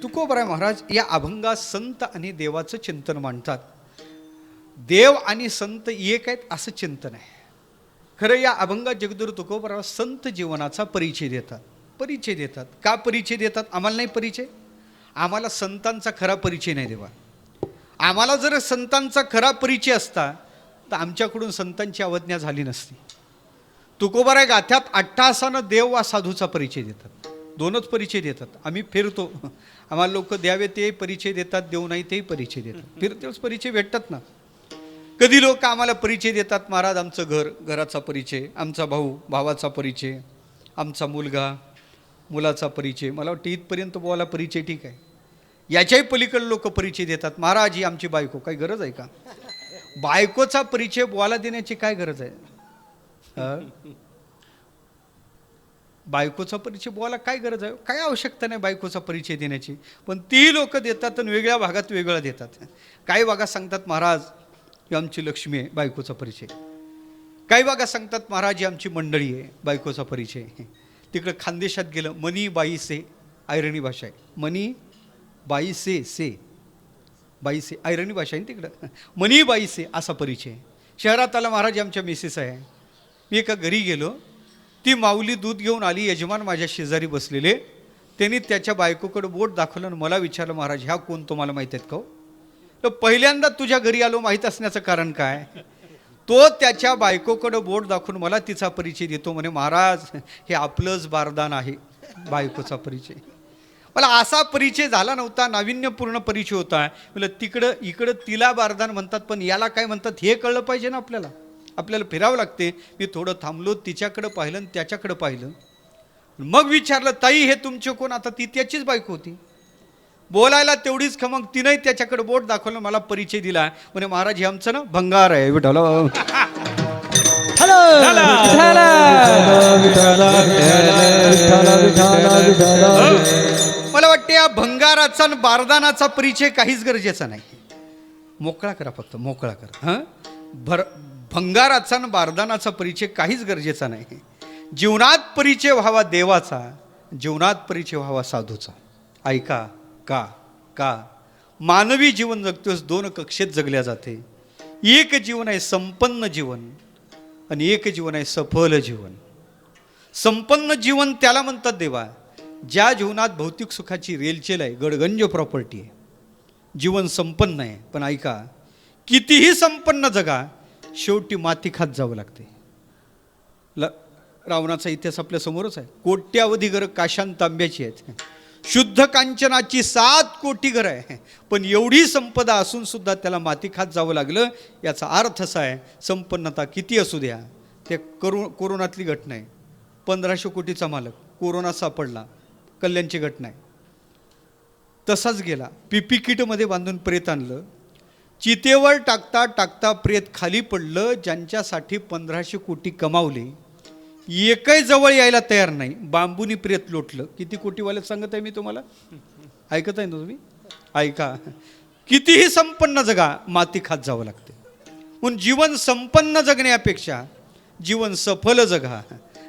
तुकोबराय महाराज या अभंगात संत आणि देवाचं चिंतन मांडतात. देव आणि संत एक आहेत असं चिंतन आहे. खरं या अभंगात जगद्गुरू तुकोबराय संत जीवनाचा परिचय देतात. का परिचय देतात? आम्हाला नाही परिचय, आम्हाला संतांचा खरा परिचय नाही देवा. आम्हाला जर संतांचा खरा परिचय असता तर आमच्याकडून संतांची अवज्ञा झाली नसती. तुकोबराय गाथ्यात अट्टासानं देव वा साधूचा परिचय देतात. दोनच परिचय देतात. आम्ही फिरतो, आम्हाला लोक द्यावे ते परिचय देतात, देऊ नाही तेही परिचय देतात. फिरतेच परिचय भेटतात ना. कधी लोक आम्हाला परिचय देतात, महाराज आमचं घराचा परिचय, आमचा भाऊ भावाचा परिचय, आमचा मुलगा मुलाचा परिचय. मला वाटतं इथपर्यंत बोला परिचय ठीक आहे. याच्याही पलीकडे लोक परिचय देतात. महाराज ही आमची बायको. काही गरज आहे का? बायकोचा परिचय बोला देण्याची काय गरज आहे? बायकोचा परिचय बोला काय गरज आहे? काय आवश्यकता नाही बायकोचा परिचय देण्याची. पण ती लोक देतात आणि वेगळ्या भागात वेगळं देतात. काही भागात सांगतात महाराज ही आमची लक्ष्मी आहे, बायकोचा परिचय. काही भागात सांगतात महाराज ही आमची मंडळी आहे, बायकोचा परिचय. तिकडं खानदेशात गेलं मनी बाई से, ऐरणी भाषा आहे. मनी बाई से बाई से ऐरणी भाषा आहे तिकडं. मनी बाई से असा परिचय. शहरात आला महाराज आमच्या मिसेस आहे. मी एका घरी गेलो, ती माऊली दूध घेऊन आली. यजमान माझ्या शेजारी बसलेले, त्यांनी त्याच्या बायकोकडे बोट दाखवलं आणि मला विचारलं, महाराज ह्या कोण तुम्हाला माहीत आहेत का? तर पहिल्यांदा तुझ्या घरी आलो, माहीत असण्याचं कारण काय? तो त्याच्या बायकोकडे बोट दाखवून मला तिचा परिचय देतो. म्हणे महाराज हे आपलंच बारदान आहे, बायकोचा परिचय. मला असा परिचय झाला नव्हता, नाविन्यपूर्ण परिचय होता. म्हणजे इकडं तिला बारदान म्हणतात, पण याला काय म्हणतात हे कळलं पाहिजे ना आपल्याला. आपल्याला फिरावं लागते. मी थोडं थांबलो, तिच्याकडं पाहिलं आणि त्याच्याकडं पाहिलं. मग विचारलं, ताई हे तुमचे कोण? आता ती त्याचीच बायको होती. बोलायला तेवढीच खमंग. तिनंही त्याच्याकडे बोट दाखवलं, मला परिचय दिला. म्हणे महाराज हे आमचं ना भंगार आहे. विठ्ठल मला वाटते या भंगाराचा आणि बारदानाचा परिचय काहीच गरजेचा नाही. मोकळा करा, फक्त मोकळा करा. भंगाराचा आणि बारदानाचा परिचय काहीच गरजेचा नाही. जीवनात परिचय व्हावा देवाचा, जीवनात परिचय व्हावा साधूचा. ऐका का मानवी जीवन जगतोस दोन कक्षेत जगल्या जाते. एक जीवन आहे संपन्न जीवन आणि एक जीवन आहे सफल जीवन. संपन्न जीवन त्याला म्हणतात देवा ज्या जीवनात भौतिक सुखाची रेलचेल आहे, गडगंज प्रॉपर्टी आहे. जीवन संपन्न आहे. पण ऐका, कितीही संपन्न जगा शेवटी माती खात जावं लागते. रावणाचा इतिहास आपल्या समोरच आहे. कोट्यावधी घरं काशांत तांब्याची आहेत. शुद्ध कांचनाची 7 कोटी घरं आहे. पण एवढी संपदा असून सुद्धा त्याला माती खात जावं लागलं. याचा अर्थ असा आहे, संपन्नता किती असू द्या. ते कोरोनातली घटना आहे. 1500 कोटीचा मालक कोरोना सापडला, कल्याणची घटना आहे. तसाच गेला. पीपी किटमध्ये बांधून प्रेत आणलं. चितेवर टाकता टाकता प्रेत खाली पडलं. ज्यांच्यासाठी 1500 कोटी कमावले एकही जवळ यायला तयार नाही. बांबूनी प्रेत लोटलं. किती कोटीवाले सांगत आहे मी तुम्हाला. ऐकत आहे ना तुम्ही? ऐका, कितीही संपन्न जगा माती खात जावं लागते. म्हणून जीवन संपन्न जगण्यापेक्षा जीवन सफल जगा.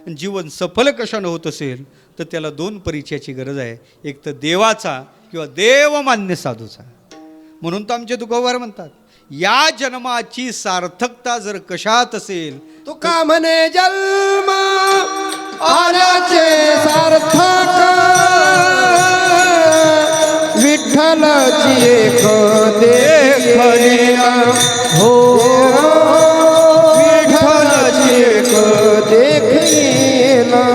जीवन सफल कशानं होत असेल तर त्याला 2 परिचयाची गरज आहे. एक तर देवाचा किंवा देवमान्य साधूचा. म्हणून तर आमचे तुकोबार म्हणतात, या जन्माची सार्थकता जर कशात असेल, तुका म्हणे जन्म आल्याचे सार्थक, विठ्ठलाची एक देखणीया हो, विठ्ठलाची एक देखणीया.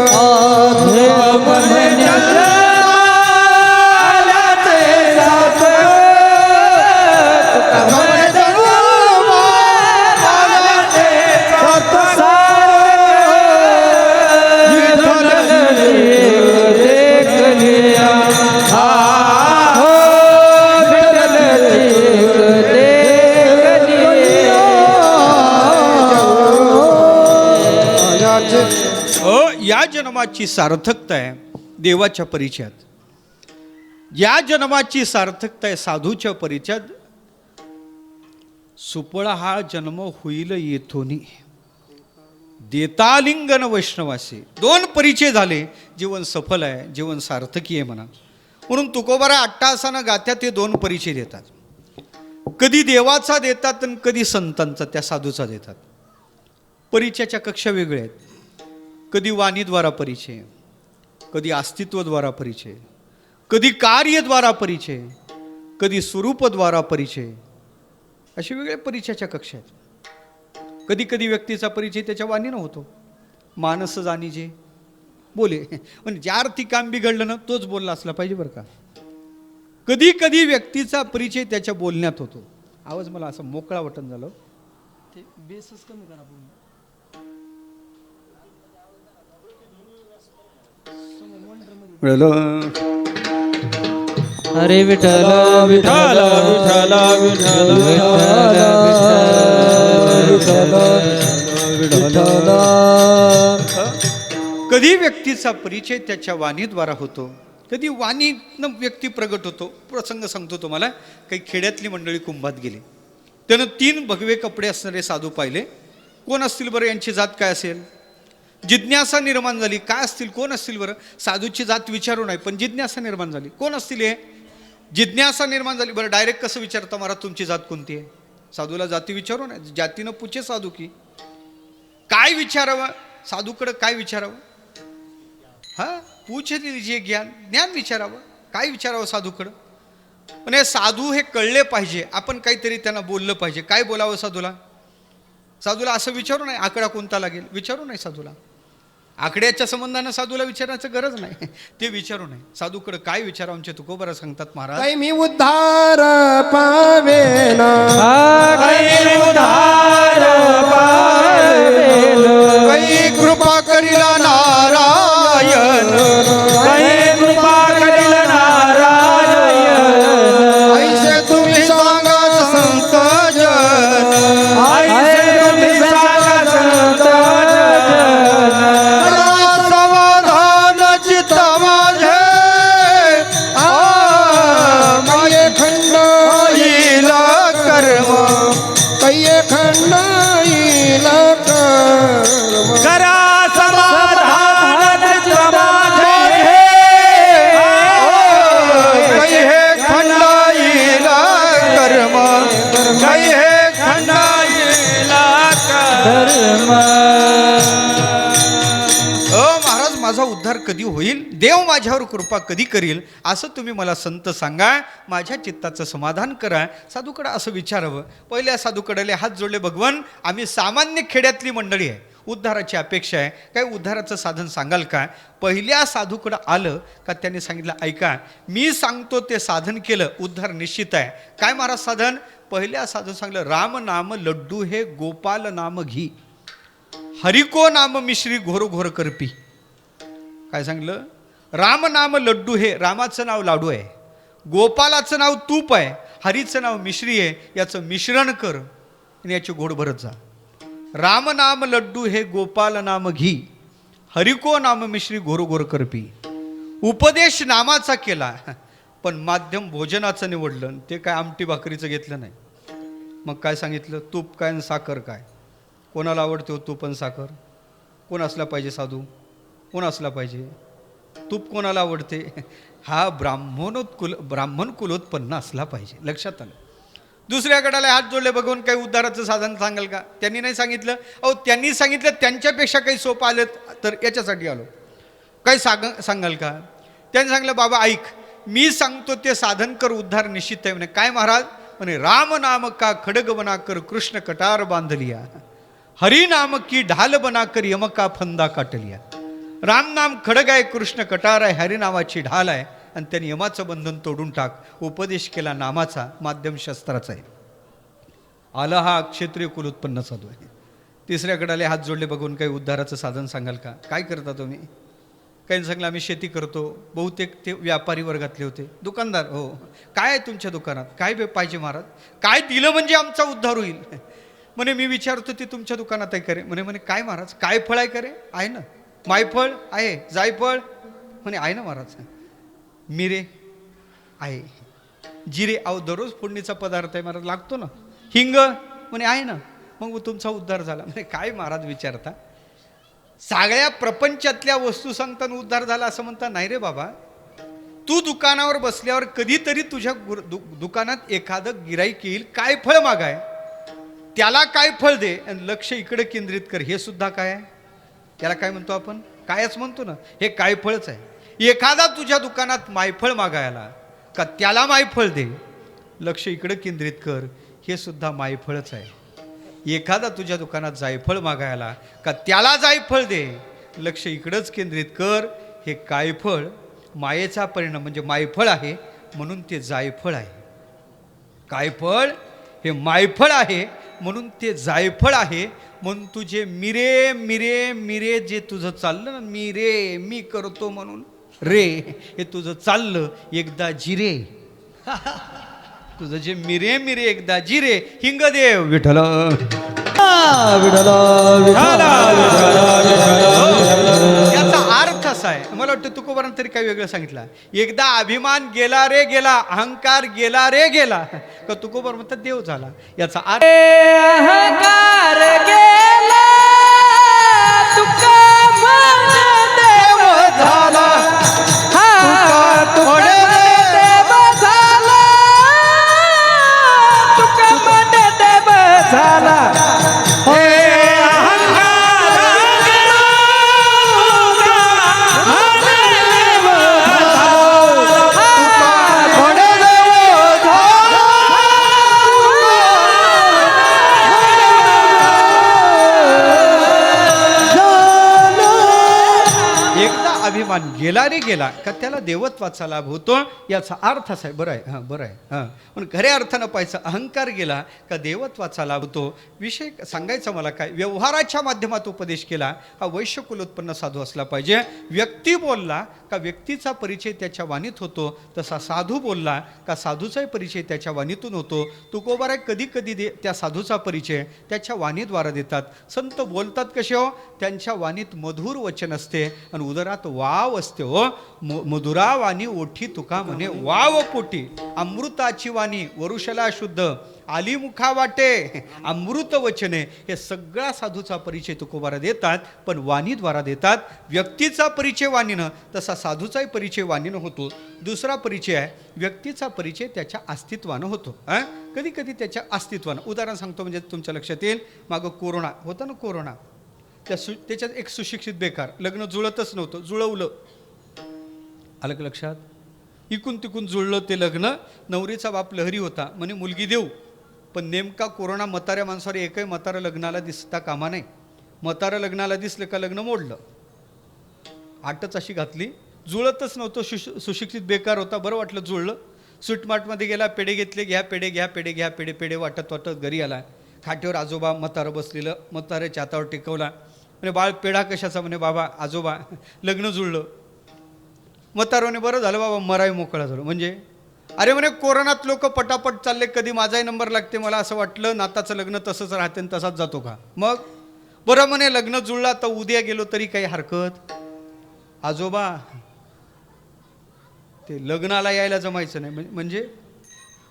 या जन्माची सार्थकता आहे देवाच्या परिचयात. या जन्माची सार्थकता आहे साधूच्या परिचयात. सुपळा हा जन्म होईल येथोनी, देतालिंगन वैष्णवासी. 2 परिचय झाले. जीवन सफल आहे, जीवन सार्थकी आहे म्हणा. म्हणून तुकोबारा अट्टाहासानं गाथ्यात ते दोन परिचय देतात. कधी देवाचा देतात आणि कधी संतांचा त्या साधूचा देतात. परिचयाच्या कक्षा वेगळ्या आहेत. कधी वाणीद्वारा परिचय, कधी अस्तित्वद्वारा परिचय, कधी कार्यद्वारा परिचय, कधी स्वरूपद्वारा परिचय, असे वेगळे परिचयाच्या कक्षा आहेत. कधी कधी व्यक्तीचा परिचय त्याच्या वाणीनं होतो. मानस जाणी जे बोले, म्हणजे ज्या अर्थी काम बिघडलं ना तोच बोलला असला पाहिजे बरं का. कधी कधी व्यक्तीचा परिचय त्याच्या बोलण्यात होतो. आवाज मला असं मोकळा वाटण झालं. ते बेसच कमी करा पूर्ण. हरे विठ्ठल विठ्ठल विठ्ठल विठ्ठल. कधी व्यक्तीचा परिचय त्याच्या वाणीद्वारा होतो, कधी वाणीनं व्यक्ती प्रगट होतो. प्रसंग सांगतो तुम्हाला. काही खेड्यातली मंडळी कुंभात गेली. त्यानं 3 भगवे कपडे असणारे साधू पाहिले. कोण असतील बरं, यांची जात काय असेल? जिज्ञासा निर्माण झाली. काय असतील, कोण असतील बरं? साधूची जात विचारू नाही, पण जिज्ञासा निर्माण झाली. कोण असतील हे? जिज्ञासा निर्माण झाली. बरं डायरेक्ट कसं विचारता महाराज तुमची जात कोणती आहे? साधूला जाती विचारू नाही, जातीनं पुछे साधू की. काय विचारावं साधूकडं? काय विचारावं? हा, पूछ लीजिए ज्ञान, ज्ञान विचारावं. काय विचारावं साधूकडं? म्हणजे साधू हे कळले पाहिजे. आपण काहीतरी त्यांना बोललं पाहिजे. काय बोलावं साधूला? साधूला असं विचारू नाही आकडा कोणता लागेल, विचारू नाही साधूला. आकड्याच्या संबंधानं साधूला विचारण्याचं गरज नाही, ते विचारू नाही. साधूकडे काय विचारावं आमचे तुकोबारा सांगतात महाराज. काही मी उद्धार पावेना, काही कृपा करीला नारायण, ऐसे तुम्ही सांगा संत जन, समाधान चित्त माझे, माये खंड येईल कर्म, कैये खंड येईल कर्म. करा समाधान चित्त माझे, कैये खंड येईल कर्म, कैये खंड येईल धर्म. महाराज माझा उद्धार कधी होईल, देव माझ्यावर कृपा कधी करील, असं तुम्ही मला संत सांगा, माझ्या चित्ताचं समाधान करा. साधूकडं असं विचारावं. पहिल्या साधूकडले हात जोडले. भगवान आम्ही सामान्य खेड्यातली मंडळी आहे, उद्धाराची अपेक्षा आहे, काही उद्धाराचं साधन सांगाल का? पहिल्या साधूकडं आलं का त्यांनी सांगितलं ऐका मी सांगतो ते साधन केलं, उद्धार निश्चित आहे. काय महाराज साधन? पहिल्या साधू सांगलं राम नाम लड्डू हे गोपाल नाम घी, हरिको नाम मिश्री घोर घोर करपी. काय सांगलं? राम नाम लड्डू हे, रामाचं नाव लाडू आहे, गोपालाचं नाव तूप आहे, हरीचं नाव मिश्री आहे, याचं मिश्रण कर आणि याची गोड भरत जा. राम नाम लड्डू हे गोपाल नाम घी, हरिको नाम मिश्री घोर घोर करपी. उपदेश नामाचा केला, पण माध्यम भोजनाचं निवडलं. ते काय आमटी भाकरीचं घेतलं नाही. मग काय सांगितलं? तूप काय आणि साखर काय. कोणाला आवडते हो तूप आणि साखर? कोण असला पाहिजे साधू? कोण असला पाहिजे? तूप कोणाला आवडते? हा ब्राह्मण कुलोत्पन्न असला पाहिजे. लक्षात आलं. दुसऱ्या गटाला हात जोडले. बघून काही उद्धाराचं साधन सांगाल का? त्यांनी नाही सांगितलं. अहो त्यांनी सांगितलं त्यांच्यापेक्षा काही सोपं आलं तर याच्यासाठी आलो. काही सांगाल का? त्यांनी सांगितलं बाबा ऐक मी सांगतो ते साधन कर, उद्धार निश्चित आहे. म्हणे काय महाराज? म्हणे राम नाम का खडग बना कर कृष्ण कटार बांधलिया, हरी नाम की ढाल बना कर यमका फंदा काटलिया. राम नाम खडग आहे, कृष्ण कटार आहे, हरी नामाची ढाल आहे, आणि त्यांनी यमाचं बंधन तोडून टाक. उपदेश केला नामाचा, माध्यम शस्त्राचा आहे. आला हा क्षेत्रीय कुल उत्पन्न साधू आहे. तिसऱ्या गटाला हात जोडले. बघून काही उद्धाराचं साधन सांगाल का? काय करता तुम्ही? काही सांगलं आम्ही शेती करतो. बहुतेक ते व्यापारी वर्गातले होते. दुकानदार. हो काय आहे तुमच्या दुकानात? काय पाहिजे महाराज? काय दिलं म्हणजे आमचा उद्धार होईल? म्हणे मी विचारतो ते तुमच्या दुकानात आहे करे? म्हणे काय महाराज? काय फळ आहे करे? आहे ना. मायफळ आहे, जायफळ म्हणे आहे ना महाराज. मिरे आहे, जिरे अहो दररोज फोडणीचा पदार्थ आहे महाराज, लागतो ना. हिंग म्हणे आहे ना. मग तुमचा उद्धार झाला. म्हणजे काय महाराज विचारता? सगळ्या प्रपंचातल्या वस्तू सांगताना उद्धार झाला असं म्हणता? नाही रे बाबा, तू दुकानावर बसल्यावर कधीतरी तुझ्या दुकानात एखादं गिराईक येईल, काय फळ मागाय, त्याला काय फळ दे आणि लक्ष इकडे केंद्रित कर. हे सुद्धा काय आहे? त्याला काय म्हणतो आपण? कायच म्हणतो ना. हे काय फळच आहे. एखादा तुझ्या दुकानात मायफळ मागायला का त्याला मायफळ दे, लक्ष इकडे केंद्रित कर. हे सुद्धा मायफळच आहे. एखादा तुझ्या दुकानात जायफळ मागायला का त्याला जायफळ दे, लक्ष इकडंच केंद्रित कर. हे काय फळ मायेचा परिणाम म्हणजे मायफळ आहे, म्हणून ते जायफळ आहे. काय फळ? हे मायफळ आहे, म्हणून ते जायफळ आहे. म्हणून तुझे मिरे मिरे मिरे जे तुझं चाललं ना, मी रे मी करतो म्हणून रे, हे तुझं चाललं एकदा जिरे. तुझं जे मिरे मिरे एकदा जिरे. हिंगदेव विठ्ठल याचा अर्थ असा आहे. मला वाटतं तुकोबारानं तरी काही वेगळं सांगितलं. एकदा अभिमान गेला रे गेला, अहंकार गेला रे गेला, का तुकोबार म्हणतात देव झाला. याचा अर्थ अहंकार गेला तुका मन देव झाला. तुका देव झाला, तुका मन देव झाला. अभिमान गेला रे गेला का त्याला देवत्वाचा लाभ होतो. याचा अर्थ असा आहे. बरं आहे, हां बरं आहे. हां पण खऱ्या अर्थानं पाहायचं, अहंकार गेला का देवत्वाचा लाभ होतो. विषय सांगायचा मला काय, व्यवहाराच्या माध्यमात उपदेश केला. हा वैश्य कुलोत्पन्न साधू असला पाहिजे. व्यक्ती बोलला का व्यक्तीचा परिचय त्याच्या वाणीत होतो, तसा साधू बोलला का साधूचाही परिचय त्याच्या वाणीतून होतो. तुकोबाराय कधी कधी त्या साधूचा परिचय त्याच्या वाणीद्वारा देतात. संत बोलतात कसे हो, त्यांच्या वाणीत मधुर वचन असते आणि उदरात वाव असते हो. मधुरा वाणी ओठी तुका म्हणे वाव पोटी. अमृताची वाणी वरुषला शुद्ध आली मुखा वाटे, अमृत वचने. हे सगळा साधूचा परिचय तुकोबारा देतात, पण वाणीद्वारा देतात. व्यक्तीचा परिचय वाणीनं, तसा साधूचाही परिचय वाणीनं होतो. दुसरा परिचय आहे व्यक्तीचा परिचय त्याच्या अस्तित्वानं होतो. कधी कधी त्याच्या अस्तित्वानं. उदाहरण सांगतो म्हणजे तुमच्या लक्षात येईल. मागं कोरोना होता ना, कोरोना त्याच्यात एक सुशिक्षित बेकार, लग्न जुळतच नव्हतं, जुळवलं. आलं का लक्षात? इकून तिकून जुळलं ते लग्न. नवरीचा बाप लहरी होता, म्हणे मुलगी देऊ, पण नेमका कोरोना म्हाताऱ्या माणसावर एकही म्हातारं लग्नाला दिसता कामा नाही. म्हातारं लग्नाला दिसलं का लग्न मोडलं. आटच अशी घातली, जुळतच नव्हतं. सुशिक्षित बेकार होता, बरं वाटलं जुळलं. स्वीटमार्टमध्ये गेला, पेढे घेतले, घ्या पेढे घ्या पेढे घ्या पेढे पेढे वाटत वाटत घरी आला. खाटेवर आजोबा म्हातारं बसलेलं, म्हाताऱ्याच्या हातावर टेकवला. म्हणे बाळ पेढा कशाचा? म्हणे बाबा आजोबा लग्न जुळलं. म्हातारोने बरं झालं बाबा, मराय मोकळा झालो. म्हणजे अरे म्हणे कोरोनात लोक पटापट चालले, कधी माझाही नंबर लागते, मला असं वाटलं नाताचं लग्न तसंच राहते आणि तसाच जातो का. मग बरं म्हणे लग्न जुळला तर उद्या गेलो तरी काही हरकत. आजोबा ते लग्नाला यायला जमायचं नाही.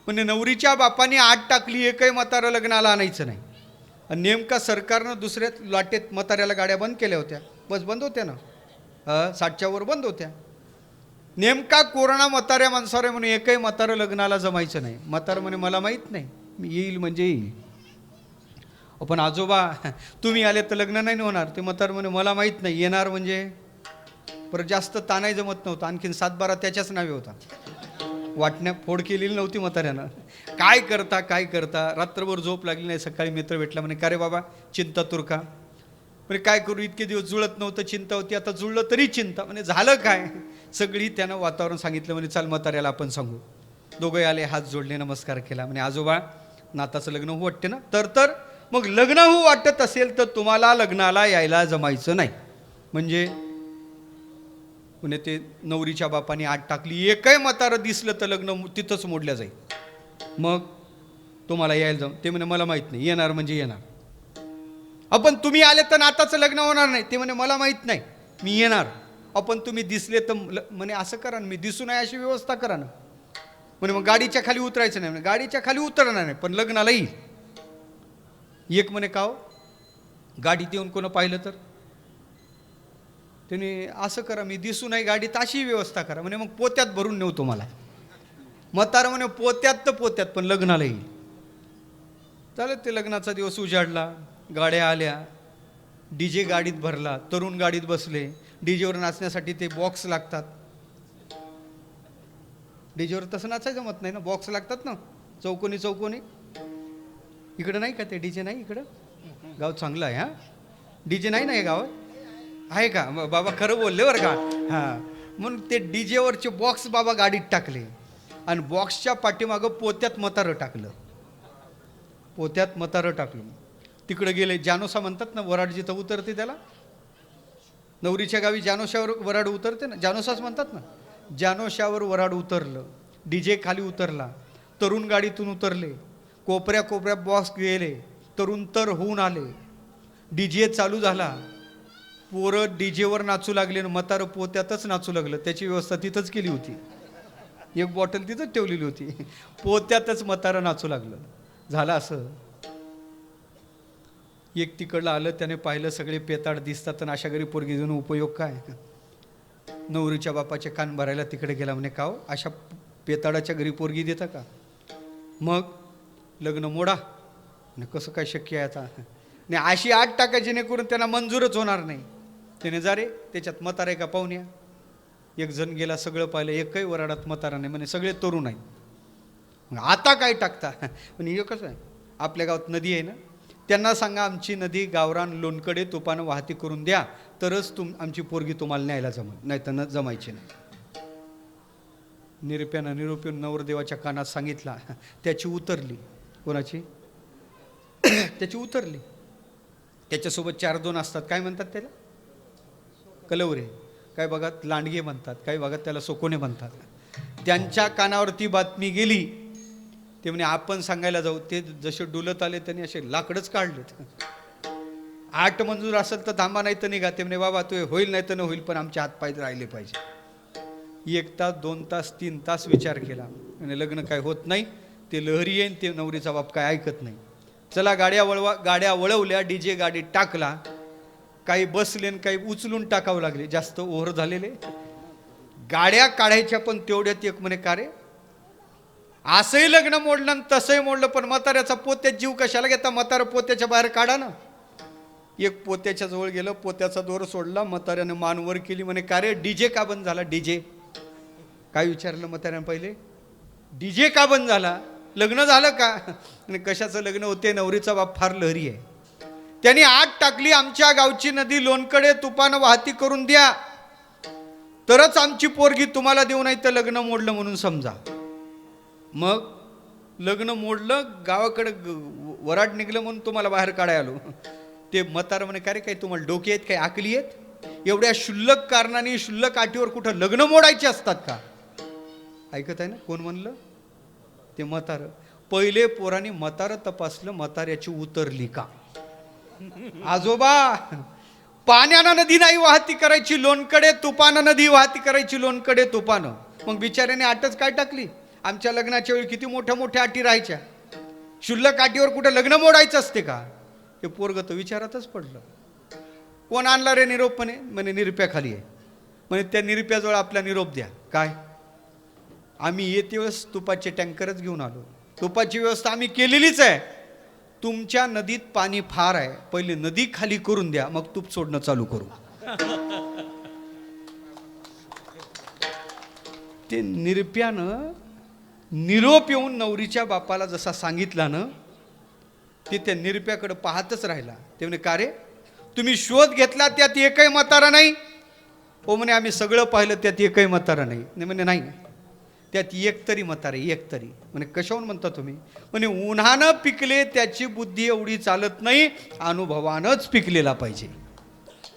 म्हणजे नवरीच्या बापाने आत टाकली, एकही म्हातारं लग्नाला आणायचं नाही. आणि नेमका सरकारनं दुसऱ्या लाटेत म्हाताऱ्याला गाड्या बंद केल्या होत्या. बस बंद होत्या ना, 60च्या वर बंद होत्या. नेमका कोरोना म्हाताऱ्या माणसावर म्हणून एकही म्हातारं लग्नाला जमायचं नाही. म्हातारं म्हणे मला माहीत नाही, मी येईल म्हणजे येईल. पण आजोबा तुम्ही आले तर लग्न नाही होणार. ते म्हातारं म्हणे मला माहीत नाही, येणार म्हणजे. परत जास्त तानाही जमत नव्हतं. आणखीन 7-12 त्याच्याच नावे होता. वाटण्या फोड केलेली नव्हती म्हाताऱ्यानं. काय करता रात्रभर झोप लागली नाही. सकाळी मित्र भेटला, म्हणे का रे बाबा चिंता तुरका. म्हणजे काय करू, इतके दिवस जुळत नव्हतं, चिंता होती, आता जुळलं तरी चिंता. म्हणजे झालं काय, सगळी त्यानं वातावरण सांगितलं. म्हणे चाल म्हाताऱ्याला आपण सांगू. दोघे आले, हात जोडले, नमस्कार केला. म्हणे आजोबा नाताचं लग्न होऊ वाटते ना. तर मग लग्न होऊ वाटत असेल तर तुम्हाला लग्नाला यायला जमायचं नाही. म्हणजे पुणे ते नवरीच्या बापाने आत टाकली, एकही म्हातारं दिसलं तर लग्न तिथंच मोडल्या जाईल. मग तुम्हाला यायला जाऊ. ते म्हणे मला माहीत नाही, येणार म्हणजे येणार. आपण तुम्ही आले तर नाताचं लग्न होणार नाही. ते म्हणे मला माहीत नाही, मी येणार. आपण तुम्ही दिसले तर म्हणे असं करा ना, मी दिसू नये अशी व्यवस्था करा ना. म्हणे मग गाडीच्या खाली उतरायचं नाही. म्हणे गाडीच्या खाली उतरणार नाही, पण लग्नाला येईल. एक म्हणे का हो, गाडीत येऊन कोणं पाहिलं तर. त्याने असं करा, मी दिसू नाही गाडीत अशी व्यवस्था करा. म्हणे मग पोत्यात भरून नेऊ तुम्हाला. म्हातारं म्हणे पोत्यात तर पोत्यात, पण लग्नाला येईल. चालेल, ते लग्नाचा दिवस उजाडला, गाड्या आल्या, डीजे गाडीत भरला, तरुण गाडीत बसले. डीजेवर नाचण्यासाठी ते बॉक्स लागतात. डीजेवर तसं नाचायचं जमत नाही ना, बॉक्स लागतात ना, चौकोनी चौकोनी. इकडं नाही का ते डीजे? नाही इकडं. गाव चांगलं आहे. हां, डीजे नाही ना हे गावात? आहे का? बाबा खरं बोलले बरं का. हां, म्हणून ते डीजेवरचे बॉक्स बाबा गाडीत टाकले आणि बॉक्सच्या पाठीमागं पोत्यात मतारं टाकलं. पोत्यात मतारं टाकलं. तिकडं गेले. जानोसा म्हणतात ना, वराड जिथं उतरते त्याला. नवरीच्या गावी जानोशावर वराड उतरते ना, जानोसाच म्हणतात ना. जानोशावर वराड उतरलं. डीजे खाली उतरला. तरुण गाडीतून उतरले. कोपऱ्या कोपऱ्या बॉक्स गेले. तरुण तर होऊन आले. डीजे चालू झाला. पोरं डीजेवर नाचू लागले आणि म्हातारं पोत्यातच नाचू लागलं. त्याची व्यवस्था तिथंच केली होती. एक बॉटल तिथंच ठेवलेली होती. पोत्यातच म्हातारं नाचू लागलं. झालं असं. एक तिकडलं आलं, त्याने पाहिलं सगळे पेताड दिसतात आणि अशा घरी पोरगी देऊन उपयोग काय? नवरीच्या बापाचे कान भरायला तिकडे गेला. म्हणे का हो, अशा पेताडाच्या घरी पोरगी देता का? मग लग्न मोडा. आणि कसं काय शक्य आहे आता? नाही, अशी आठ टाका जेणेकरून त्यांना मंजूरच होणार नाही. त्याने जा रे, त्याच्यात म्हातारा आहे का पाहुण्या? एक जण गेला, सगळं पाहिलं, एकही वराडात म्हातारा नाही. म्हणे सगळे तरुण आहे. मग आता काय टाकता? पण हे कसं आहे, आपल्या गावात नदी आहे ना, त्यांना सांगा आमची नदी गावरान लोणकडे तुपानं वाहती करून द्या, तरच आमची पोरगी तुम्हाला न्यायला जमल, नाही तर न जमायची नाही. निरूप नवरदेवाच्या कानात सांगितला. त्याची उतरली. कोणाची? त्याची उतरली. त्याच्यासोबत 4-2 असतात. काय म्हणतात त्याला? कलवरे. काय बघत लांडगे म्हणतात, काही बघत त्याला सोकोने म्हणतात. त्यांच्या कानावर ती बातमी गेली. ते म्हणे आपण सांगायला जाऊ. ते जसे डुलत आले त्यांनी असे लाकडच काढलेत. 8 मंजूर असेल तर थांबा, नाही तर निघा. ते म्हणे बाबा तो होईल नाही तर न होईल, पण आमचे हातपाय राहिले पाहिजे. 1 तास 2 तास 3 तास विचार केला आणि लग्न काय होत नाही. ते लहरी येईन, ते नवरीचा बाप काय ऐकत नाही. चला गाड्या वळवल्या. डीजे गाडी टाकला. काही बसले आणि काही उचलून टाकावं लागले, जास्त ओव्हर झालेले. गाड्या काढायच्या पण तेवढ्यात एक म्हणे का रे, असंही लग्न मोडलं आणि तसंही मोडलं, पण म्हाताऱ्याचा पोत्यात जीव कशाला घेता? म्हातारा पोत्याच्या बाहेर काढा ना. एक पोत्याच्या जवळ गेलं, पोत्याचा दोर सोडला. म्हाताऱ्याने मान वर केली. म्हणे का रे, डीजे का बंद झाला? डीजे काय विचारलं म्हाताऱ्याने पहिले? डीजे का बंद झाला? लग्न झालं का? आणि कशाचं लग्न होते? नवरीचा बाप फार लहरी आहे. त्यांनी आत टाकली, आमच्या गावची नदी लोणकडे तुपानं वाहती करून द्या, तरच आमची पोरगी तुम्हाला देऊ, नाही तर लग्न मोडलं म्हणून समजा. मग लग्न मोडलं, गावाकडे वराड निघलं म्हणून तुम्हाला बाहेर काढाय आलो. ते म्हातारं म्हणे का रे, काही तुम्हाला डोके आहेत, काही आकली आहेत? एवढ्या शुल्लक कारणाने शुल्लक अटीवर कुठं लग्न मोडायचे असतात का? ऐकत आहे ना? कोण म्हणलं? ते म्हातारं. पहिले पोरांनी म्हातारं तपासलं, म्हाताऱ्याची उतरली का? आजोबा, पाण्यानं नदी नाही वाहती करायची लोणकडे तुपानं, नदी वाहती करायची लोणकडे तुपानं. मग बिचाऱ्याने आटच काय टाकली? आमच्या लग्नाच्या वेळी किती मोठ्या मोठ्या अटी राहायच्या. शुल्लक अटीवर कुठं लग्न मोडायचं असते का? हे पोरग तर विचारातच पडलं. कोण आणला रे निरोप? म्हणे निरप्याखाली आहे. म्हणे त्या निरप्याजवळ आपला निरोप द्या. काय? आम्ही येते वेळेस तुपाचे टँकरच घेऊन आलो. तुपाची व्यवस्था आम्ही केलेलीच आहे. तुमच्या नदीत पाणी फार आहे, पहिले नदी खाली करून द्या, मग तूप सोडणं चालू करू. ते निरप्यानं निरोप येऊन नवरीच्या बापाला जसा सांगितला ना, ते त्या निरप्याकडे पाहतच राहिला. ते म्हणे का रे, तुम्ही शोध घेतला त्यात एकही म्हातारा नाही? हो म्हणे आम्ही सगळं पाहिलं, त्यात एकही म्हातारा नाही. म्हणे नाही, त्यात एक तरी म्हातारे, एक तरी. म्हणे कशाहून म्हणता तुम्ही? म्हणे उन्हानं पिकले त्याची बुद्धी एवढी चालत नाही, अनुभवानंच पिकलेला पाहिजे.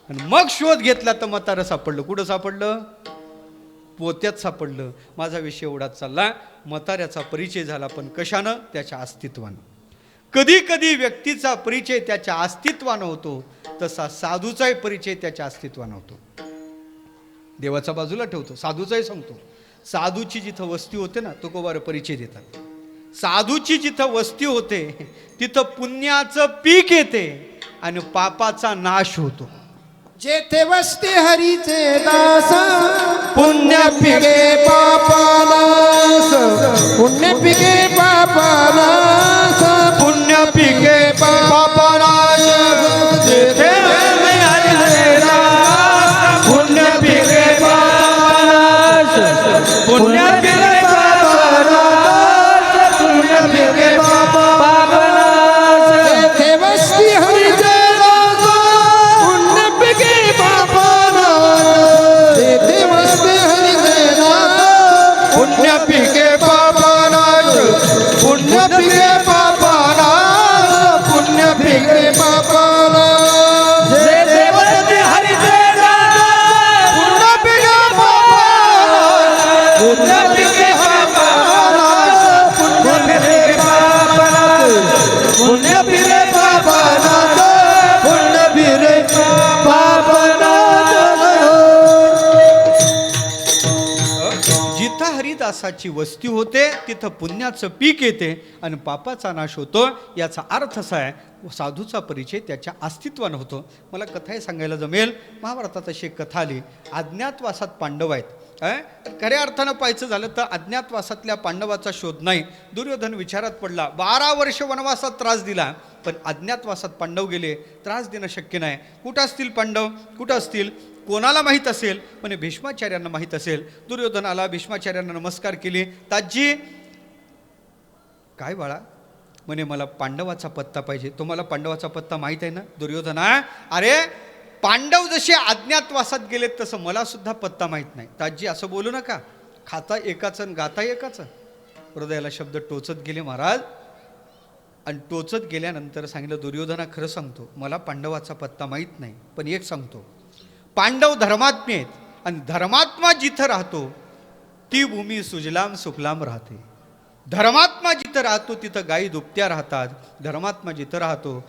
आणि मग शोध घेतला तर म्हातारं सापडलं. कुठं सापडलं? पोत्यात सापडलं. माझा विषय एवढाच चालला. म्हाताऱ्याचा परिचय झाला, पण कशानं? त्याच्या अस्तित्वानं. कधी कधी व्यक्तीचा परिचय त्याच्या अस्तित्वानं होतो, तसा साधूचाही परिचय त्याच्या अस्तित्वानं होतो. देवाचा बाजूला ठेवतो, साधूचाही सांगतो. साधूची जिथं वस्ती होते ना, तुकोबार परिचय देतात. साधूची जिथं वस्ती होते तिथं पुण्याचं पीक येते आणि पापाचा नाश होतो. जेथे वसते हरीचे दास पुण्य पिके पापानास पुण्य पिके पापानास पुण्य पिके पापनाश जेथे हरीचे दास पुण्य पिके पापनाश पुण्य पिके पापनाश पुण्य पिके पापनाश जेथे वसते हरीचे दास पुण्य पिके पापानास जेथे वसते हरीचे दास पुण्य पिके पापनाश पुण्य पिके पापनाश पुण्य पिके पापानास जेथे वसते हरीचे दास पुण्य पिके पापनाश पुण्य पिके पापनाश पुण्य पिके पापनाश पुण्य पिके पापनाश पुण्य पिके जिथं हरिदासाची वस्ती होते तिथं पुण्याचं पीक येते आणि पापाचा नाश होतो. याचा अर्थ असा आहे साधूचा परिचय त्याच्या अस्तित्वानं होतो. मला कथाही सांगायला जमेल. महाभारतात अशी एक कथा आली. अज्ञातवासात पांडव आहेत. खऱ्या अर्थानं पाहायचं झालं तर अज्ञातवासातल्या पांडवाचा शोध नाही. दुर्योधन विचारात पडला. 12 वर्ष वनवासात त्रास दिला पण अज्ञातवासात पांडव गेले. त्रास देणं शक्य नाही. कुठं असतील पांडव, कुठं असतील, कोणाला माहीत असेल, म्हणे भीष्माचार्यांना माहीत असेल. दुर्योधन आला, भीष्माचार्यांना नमस्कार केले. ताजी काय बाळा, म्हणे मला पांडवाचा पत्ता पाहिजे. तुम्हाला पांडवाचा पत्ता माहीत आहे ना? दुर्योधना, अरे पांडव जसे अज्ञातवासात गेलेत तसं मला सुद्धा पत्ता माहीत नाही. ताजी असं बोलू नका. खाता एकाचं आणि गाता एकाचं. हृदयाला शब्द टोचत गेले महाराज. आणि टोचत गेल्यानंतर सांगितलं, दुर्योधना खरं सांगतो मला पांडवाचा पत्ता माहीत नाही, पण एक सांगतो, पांडव धर्मात्मे आहेत आणि धर्मात्मा जिथं राहतो ती भूमी सुजलाम सुफलाम राहते. धर्मात्मा जिथं राहतो तिथं गायी दुभत्या राहतात. धर्मात्मा जिथं राहतो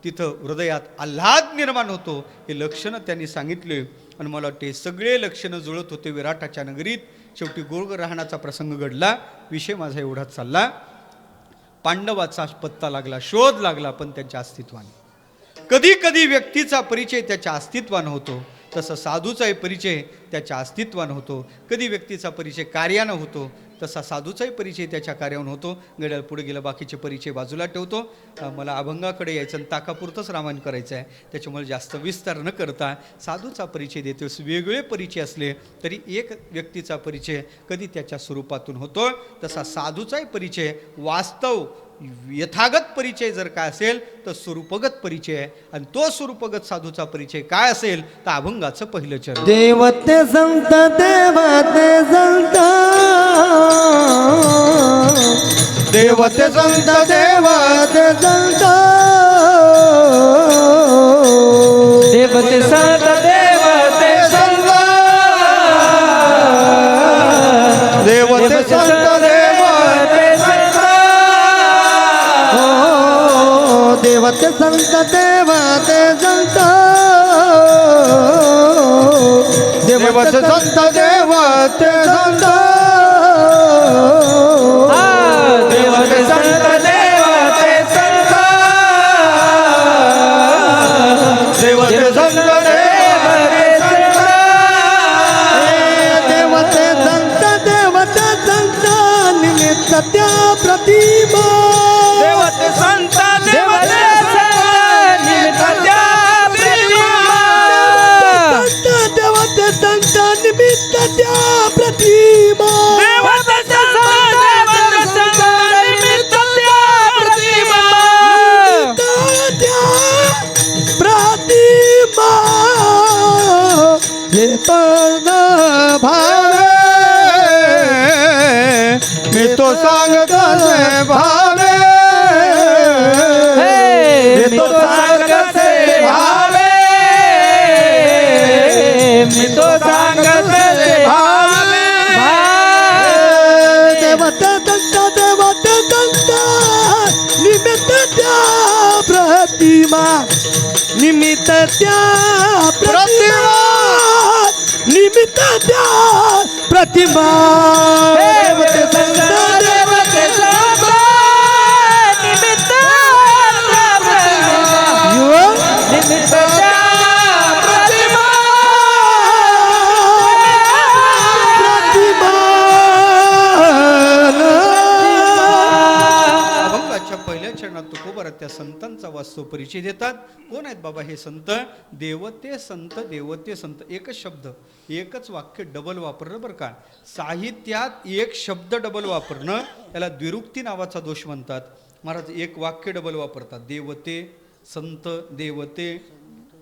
तिथं हृदयात आल्हाद निर्माण होतो. हे लक्षणं त्यांनी सांगितले आणि मला वाटते सगळे लक्षणं जुळत होते विराटाच्या नगरीत. शेवटी गोळग्रहणाचा प्रसंग घडला. विषय माझा एवढाच चालला. पांडवाचा पत्ता लागला, शोध लागला, पण त्यांच्या अस्तित्वाने. कधी कधी व्यक्तीचा परिचय त्याच्या अस्तित्वानं होतो, तसं साधूचाही परिचय त्याच्या अस्तित्वानं होतो. कधी व्यक्तीचा परिचय कार्यानं होतो, तसा साधूचाही परिचय त्याच्या कार्यानं होतो. घड्याळ पुढे गेलं, बाकीचे परिचय बाजूला ठेवतो. मला अभंगाकडे यायचं आणि ताकापुरतंच रामायण करायचं आहे. त्याच्यामुळे जास्त विस्तार न करता साधूचा परिचय देतो. वेगवेगळे परिचय असले तरी एक व्यक्तीचा परिचय कधी त्याच्या स्वरूपातून होतो, तसा साधूचाही परिचय वास्तव यथागत परिचय जर काय असेल तर स्वरूपगत परिचय आहे. आणि तो स्वरूपगत साधूचा परिचय काय असेल तर अभंगाचं पहिलं चरण. देवते संत देवते संत देवते संत देवते संत देवते संत देवते संत देवते संत देवते संत देवते संत देवते संत देवते संत देवते संत देवते संत देवते संत देवते संत देवते संत देवते संत देवते संत निमित्त त्या प्रतिमा देवते संत देवते संत निमित्त त्या प्रतिमा देवते संत निमित्त त्या प्रतिमा देवते संत देवते संत निमित्त त्या प्रतिमा त्या प्रतिमा येतन भावे मी तो सांगतो भावे मी तो सांगते भावे मी तो सांगते भावे देवते दंत देवते दंत निमित्त त्या प्रतिमा निमित्त त्या प्रतिमा निमित्त त्या प्रतिमा देवते संत देवते संत निमित्त निमित्त त्या प्रतिमा ज्ञानात तुकोबर त्या संतांचा वास्तव परिचय देतात. कोण आहेत बाबा हे संत? देवते संत, देवते संत. एकच शब्द, एकच वाक्य डबल वापरणं बरं का. साहित्यात एक शब्द डबल वापरणं याला द्विरुक्ती नावाचा दोष म्हणतात. महाराज एक वाक्य डबल वापरतात, देवते संत, देवते.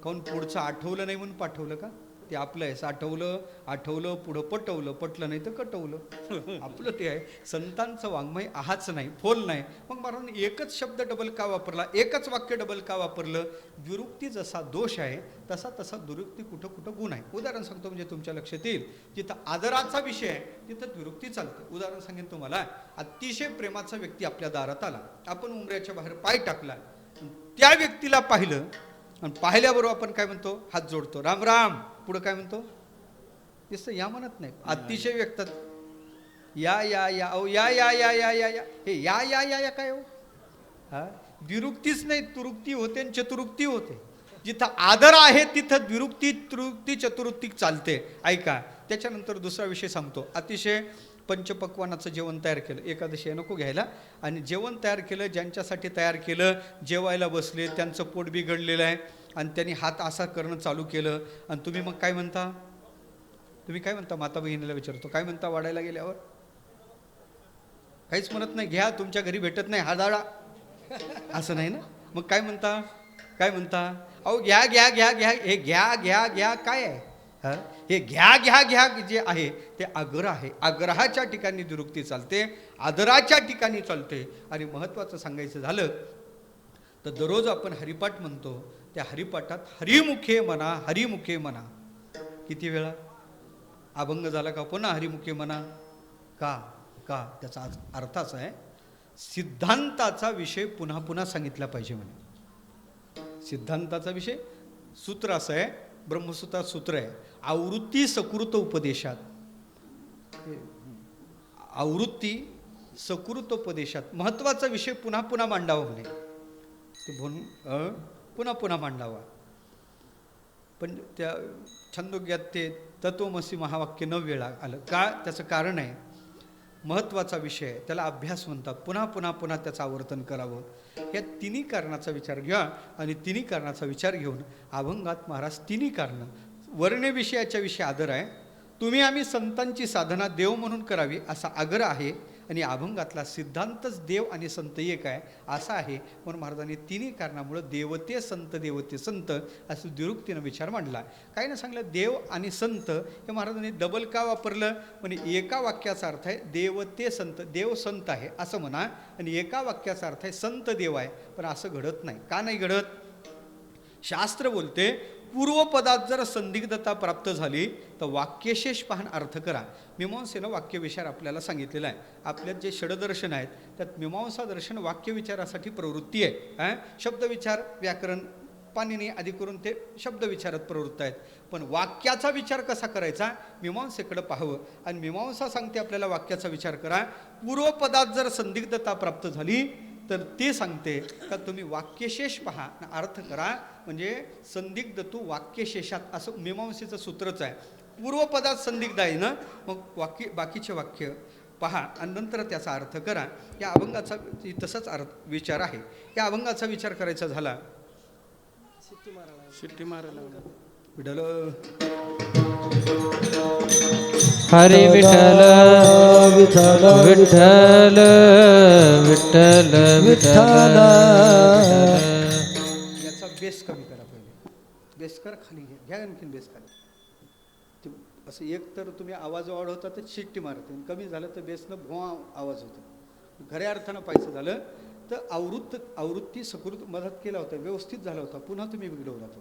काऊन पुढचं आठवलं नाही म्हणून पाठवलं का? ते आपलं आहे. साठवलं, आठवलं, पुढं पटवलं, पटलं नाही तर कटवलं. आपलं ते आहे. संतांचं वाङ्मय आहाच नाही, फोल नाही. मग महाराजांनी एकच शब्द डबल का वापरला, एकच वाक्य डबल का वापरलं? द्विरुक्ती जसा दोष आहे तसा तसा दुरुक्ती कुठं कुठं गुण आहे. उदाहरण सांगतो म्हणजे तुमच्या लक्षात येईल. जिथं आदराचा विषय आहे तिथं द्विरुक्ती चालते. उदाहरण सांगेन तुम्हाला. अतिशय प्रेमाचा व्यक्ती आपल्या दारात आला, आपण उंबऱ्याच्या बाहेर पाय टाकला, त्या व्यक्तीला पाहिलं आणि पाहिल्याबरोबर आपण काय म्हणतो? हात जोडतो, राम राम. पुढं काय म्हणतो? दिसतं या म्हणत नाही. अतिशय व्यक्तात या या या ओ या या या या या या हे या या या या काय हो? हा द्विरुक्तीच नाही, तुरुक्ती होते आणि चतुरुक्ती होते. जिथं आदर आहे तिथं द्विरुक्ती, त्रिरुक्ती, चतुरुक्ती चालते. ऐका, त्याच्यानंतर दुसरा विषय सांगतो. अतिशय पंचपक्वानाचं जेवण तयार केलं, एकादशी नको घ्यायला, आणि जेवण तयार केलं, ज्यांच्यासाठी तयार केलं, जेवायला बसले, त्यांचं पोट बिघडलेलं आहे आणि त्यांनी हात असा करणं चालू केलं. आणि तुम्ही मग काय म्हणता? तुम्ही काय म्हणता? माता बहिणीला विचारतो, काय म्हणता वाढायला गेल्यावर? काहीच म्हणत नाही, घ्या तुमच्या घरी भेटत नाही हा दाडा, असं नाही ना. मग काय म्हणता? काय म्हणता? अहो घ्या घ्या घ्या घ्या, हे घ्या घ्या घ्या काय आहे? हां, हे घ्या घ्या घ्या जे आहे ते आग्रह आहे. आग्रहाच्या ठिकाणी दुरुक्ती चालते, आदराच्या ठिकाणी चालते. आणि महत्त्वाचं सांगायचं झालं तर दररोज आपण हरिपाठ म्हणतो, त्या हरिपाठात हरिमुखे म्हणा, हरिमुखे म्हणा. किती वेळा? अभंग झाला का पुन्हा हरिमुखे म्हणा का? का त्याचा अर्थ असा आहे, सिद्धांताचा विषय पुन्हा पुन्हा सांगितला पाहिजे म्हणे. सिद्धांताचा विषय सूत्र असं आहे, ब्रह्मसूत्रात सूत्र आहे, आवृत्ती सकृत उपदेशात. आवृत्ती सकृत उपदेशात महत्त्वाचा विषय पुन्हा पुन्हा मांडावा म्हणे. ते म्हणून पुन्हा पुन्हा मांडावा. पण त्या छंदोग्यात ते तत्वमसी महावाक्य 9 वेळा आलं का? त्याचं कारण आहे, महत्त्वाचा विषय आहे, त्याला अभ्यास म्हणतात. पुन्हा पुन्हा पुन्हा त्याचं आवर्तन करावं. या तिन्ही कारणाचा विचार घ्या. आणि तिन्ही कारणाचा विचार घेऊन अभंगात महाराज तिन्ही कारणं, वर्णविषयाच्या विषयी आदर आहे, तुम्ही आम्ही संतांची साधना देव म्हणून करावी असा आग्रह आहे, आणि अभंगातला सिद्धांतच देव आणि संत एक आहे असा आहे. म्हणून महाराजांनी तिन्ही कारणामुळं देवते संत, देवते संत असं द्विरुक्तीनं विचार मांडला. काही ना सांगलं देव आणि संत हे महाराजांनी डबल का वापरलं? म्हणजे एका वाक्याचा अर्थ आहे देवते संत, देव संत आहे असं म्हणा, आणि एका वाक्याचा अर्थ आहे संत देव आहे. पण असं घडत नाही. का नाही घडत? शास्त्र बोलते पूर्वपदात जर संदिग्धता प्राप्त झाली तर वाक्यशेष पाहून अर्थ करा. मीमांसेनं वाक्यविचार आपल्याला सांगितलेला आहे. आपल्यात जे षडदर्शन आहेत त्यात मीमांसा दर्शन वाक्यविचारासाठी प्रवृत्ती आहे. शब्दविचार, व्याकरण, पाणिनी आदी करून ते शब्दविचारात प्रवृत्त आहेत. पण वाक्याचा विचार कसा करायचा मीमांसेकडे पाहावं. आणि मीमांसा सांगते आपल्याला वाक्याचा विचार करा. पूर्वपदात जर संदिग्धता प्राप्त झाली तर ते सांगते का तुम्ही वाक्यशेष पहा, अर्थ करा. म्हणजे संदिग्ध तू वाक्यशेषात, असं मीमांसेचं सूत्रच आहे. पूर्वपदात संदिग्ध आहे ना, मग बाकीचे वाक्य पहा आणि नंतर त्याचा अर्थ करा. या अभंगाचा तसाच अर्थ विचार आहे. या अभंगाचा विचार करायचा झाला, शिट्टी मारायला विठ्ठल हरे विठ्ठल विठ्ठल विठ्ठल विठ्ठल विठ्ठल. याचा बेस कमी करा पहिले. बेस कर खाली घ्या, आणखीन बेस खाली. ते असं एक तर तुम्ही आवाज वाढवता तर शिट्टी मारते, कमी झालं तर बेसनं भोवा आवाज होतो. खऱ्या अर्थानं पाहिजे झालं तर आवृत्ती सकृत मदत केला होता, व्यवस्थित झाला होता, पुन्हा तुम्ही बिघडवला तो.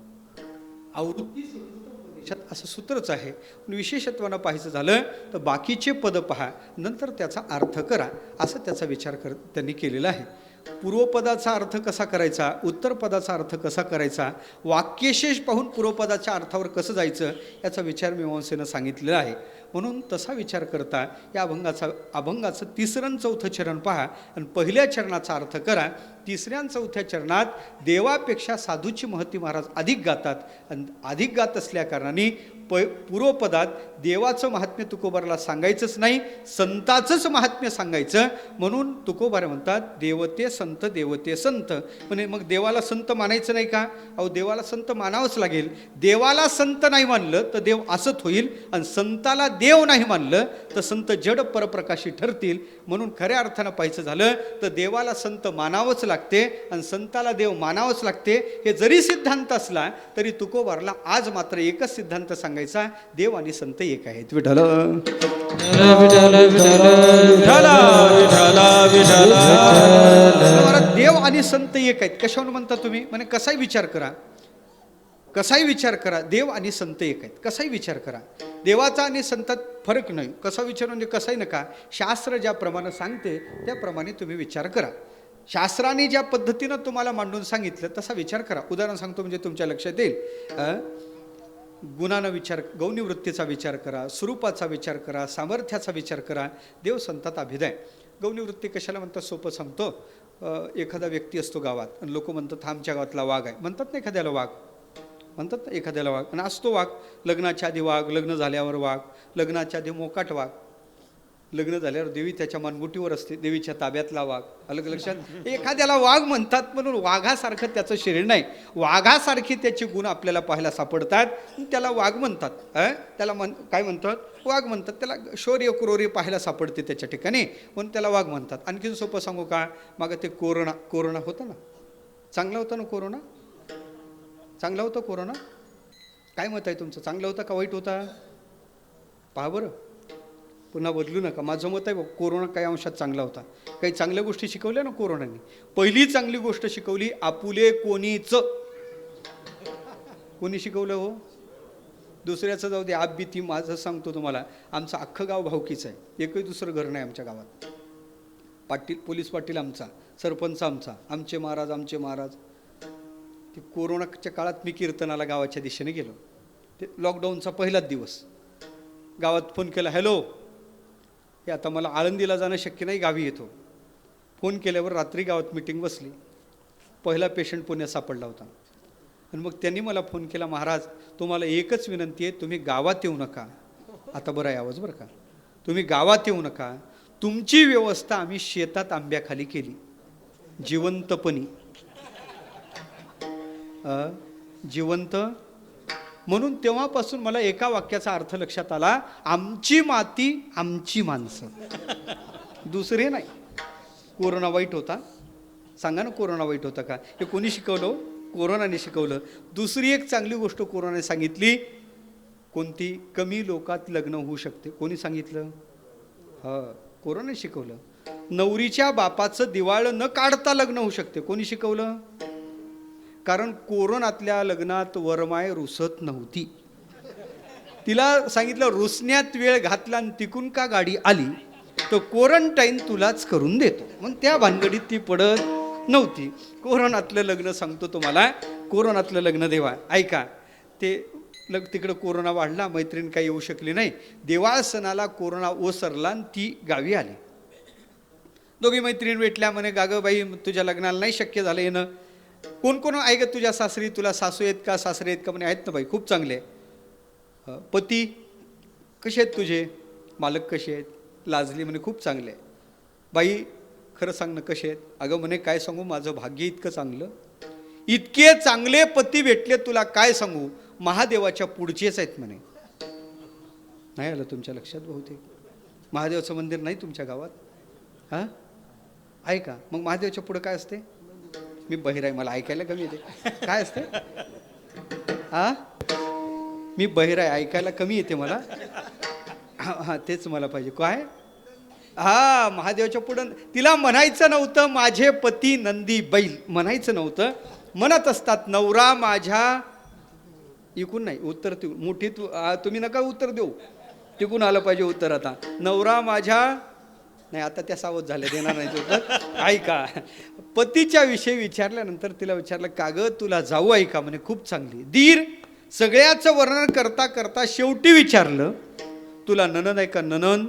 आवृत्ती सकृत असं सूत्रच आहे. पण विशेषत्वानं पाहायचं झालं तर बाकीचे पद पहा, नंतर त्याचा अर्थ करा, असं त्याचा विचार त्यांनी केलेला आहे. पूर्वपदाचा अर्थ कसा करायचा, उत्तर पदाचा अर्थ कसा करायचा, वाक्यशेष पाहून पूर्वपदाच्या अर्थावर कसं जायचं याचा विचार मीमांसेनं सांगितलेला आहे. म्हणून तसा विचार करता या अभंगाचं 3रं आणि 4थं चरण पहा आणि पहिल्या चरणाचा अर्थ करा. 3ऱ्या आणि 4थ्या चरणात देवापेक्षा साधूची महती महाराज अधिक गातात आणि अधिक गात असल्या कारणाने पूर्वपदात देवाचं महात्म्य तुकोबाराला सांगायचंच नाही, संताचंच महात्म्य सांगायचं. म्हणून तुकोबार म्हणतात देवते संत देवते संत. म्हणजे मग देवाला संत मानायचं नाही का? अहो देवाला संत मानावंच लागेल. देवाला संत नाही मानलं तर देव असत होईल, आणि संताला देव नाही मानलं तर संत जड परप्रकाशी ठरतील. म्हणून खऱ्या अर्थानं पाहायचं झालं तर देवाला संत मानावंच लागते आणि संताला देव मानावंच लागते. हे जरी सिद्धांत असला तरी तुकोबारला आज मात्र एकच सिद्धांत सांगायचा, देव आणि संत एक आहेत. विठ्ठल देव आणि संत एक आहेत. कशावर म्हणता तुम्ही? म्हणजे कसाही विचार करा, कसाही विचार करा, देव आणि संत एक आहेत. कसाही विचार करा, देवाचा आणि संतात फरक नाही. कसा विचार म्हणजे कसाही नका, शास्त्र ज्याप्रमाणे सांगते त्याप्रमाणे तुम्ही विचार करा. शास्त्राने ज्या पद्धतीनं तुम्हाला मांडून सांगितलं तसा विचार करा. उदाहरण सांगतो म्हणजे तुमच्या लक्षात येईल. गुणानं विचार, गौनिवृत्तीचा विचार करा, स्वरूपाचा विचार करा, सामर्थ्याचा विचार करा. देव संतात अभिदय. गौनिवृत्ती कशाला म्हणतात सोपं सांगतो. एखादा व्यक्ती असतो गावात आणि लोक म्हणतात आमच्या गावातला वाघ आहे. म्हणतात ना एखाद्याला वाघ, म्हणतात ना एखाद्याला वाघ. आणि असतो वाघ. लग्नाच्या आधी वाघ, लग्न झाल्यावर वाघ, लग्नाच्या आधी मोकाट वाघ, लग्न झाल्यावर देवी त्याच्या मानगुटीवर असते, देवीच्या ताब्यातला वाघ. अलग लक्षात. एखाद्याला वाघ म्हणतात म्हणून वाघासारखं त्याचं शरीर नाही, वाघासारखी त्याचे गुण आपल्याला पाहायला सापडतात, त्याला वाघ म्हणतात. त्याला काय म्हणतात? वाघ म्हणतात. त्याला शौर्य क्रोरी पाहायला सापडते त्याच्या ठिकाणी, म्हणून त्याला वाघ म्हणतात. आणखीन सोपं सांगू का? मग ते कोरोना होता ना, चांगला होता ना कोरोना? चांगला होता कोरोना? काय मत आहे तुमचं? चांगला होता का वाईट होता? पहा बरं, पुन्हा बदलू नका. माझं मत आहे कोरोना काही अंशात चांगला होता. काही चांगल्या गोष्टी शिकवल्या ना कोरोनाने. पहिली चांगली गोष्ट शिकवली, आपुले कोणीच. कोणी शिकवलं हो? दुसऱ्याचं जाऊ दे, आप भीती. माझं सांगतो तुम्हाला, आमचं अख्खं गाव भावकीचं आहे. एकही दुसरं घर नाही आमच्या गावात. पाटील, पोलीस पाटील आमचा, सरपंच आमचा, आमचे महाराज. ते कोरोनाच्या काळात मी कीर्तनाला गावाच्या दिशेने गेलो. ते लॉकडाऊनचा पहिलाच दिवस. गावात फोन केला, हॅलो, हे आता मला आळंदीला जाणं शक्य नाही, गावी येतो. फोन केल्यावर रात्री गावात मिटिंग बसली. पहिला पेशंट पुण्यात सापडला होता. आणि मग त्यांनी मला फोन केला, महाराज तुम्हाला एकच विनंती आहे, तुम्ही गावात येऊ नका. आता बरं आहे आवाज बरं का? तुम्ही गावात येऊ नका. तुमची व्यवस्था आम्ही शेतात आंब्याखाली केली, जिवंतपणी. जिवंत म्हणून तेव्हापासून मला एका वाक्याचा अर्थ लक्षात आला, आमची माती आमची माणसं, दुसरे नाही. कोरोना वाईट होता? सांगा ना, कोरोना वाईट होता का? हे कोणी शिकवलं? कोरोनाने शिकवलं. दुसरी एक चांगली गोष्ट कोरोनाने सांगितली, कोणती? कमी लोकात लग्न होऊ शकते. कोणी सांगितलं? कोरोनाने शिकवलं. नवरीच्या बापाचं दिवाळं न काढता लग्न होऊ शकते. कोणी शिकवलं? कारण कोरोनातल्या लग्नात वरमाय रुसत नव्हती. तिला सांगितलं रुसण्यात वेळ घातला आणि तिकून का गाडी आली तर क्वारंटाईन तुलाच करून देतो. मग त्या भानगडीत ती पडत नव्हती. कोरोनातलं लग्न सांगतो तुम्हाला, कोरोनातलं लग्न देवा ऐका. ते तिकडं कोरोना वाढला, मैत्रीण काही येऊ शकली नाही. देवाळ सणाला कोरोना ओसरला आणि ती गावी आली. दोघी मैत्रीण भेटल्या. म्हणे गागं बाई, तुझ्या लग्नाला नाही शक्य झालं येणं. कोण कोण आहे का तुझ्या सासरी? तुला सासू आहेत का, सासरे आहेत का? म्हणे आहेत ना बाई, खूप चांगले. पती कसे आहेत तुझे? मालक कसे आहेत? लाजली. म्हणे खूप चांगले. बाई खरं सांग ना कसे आहेत? अगं म्हणे काय सांगू, माझं भाग्य इतकं चांगलं, इतके चांगले पती भेटले तुला काय सांगू, महादेवाच्या पुढचेच आहेत म्हणे. नाही आलं तुमच्या लक्षात बहुतेक? महादेवाचं मंदिर नाही तुमच्या गावात? आहे का? मग महादेवाच्या पुढं काय असते? मी बहिर आहे, मला ऐकायला कमी येते. काय असते? मी बहिर आहे, ऐकायला कमी येते मला. हां तेच मला पाहिजे. काय? महादेवाच्या पुढं तिला म्हणायचं नव्हतं माझे पती नंदी बैल, म्हणायचं नव्हतं. म्हणत असतात नवरा माझ्या, इकून नाही उत्तर मोठी तुम्ही नका उत्तर देऊ, टिकून आलं पाहिजे उत्तर. आता नवरा माझ्या नाही, आता त्या सावध झाल्या, देणार नाही उत्तर. ऐका, पतीच्या विषयी विचारल्यानंतर तिला विचारलं का ग तुला जाऊ आहे का? म्हणे खूप चांगली. दीर सगळ्याचं वर्णन करता करता शेवटी विचारलं तुला ननन आहे का? ननन.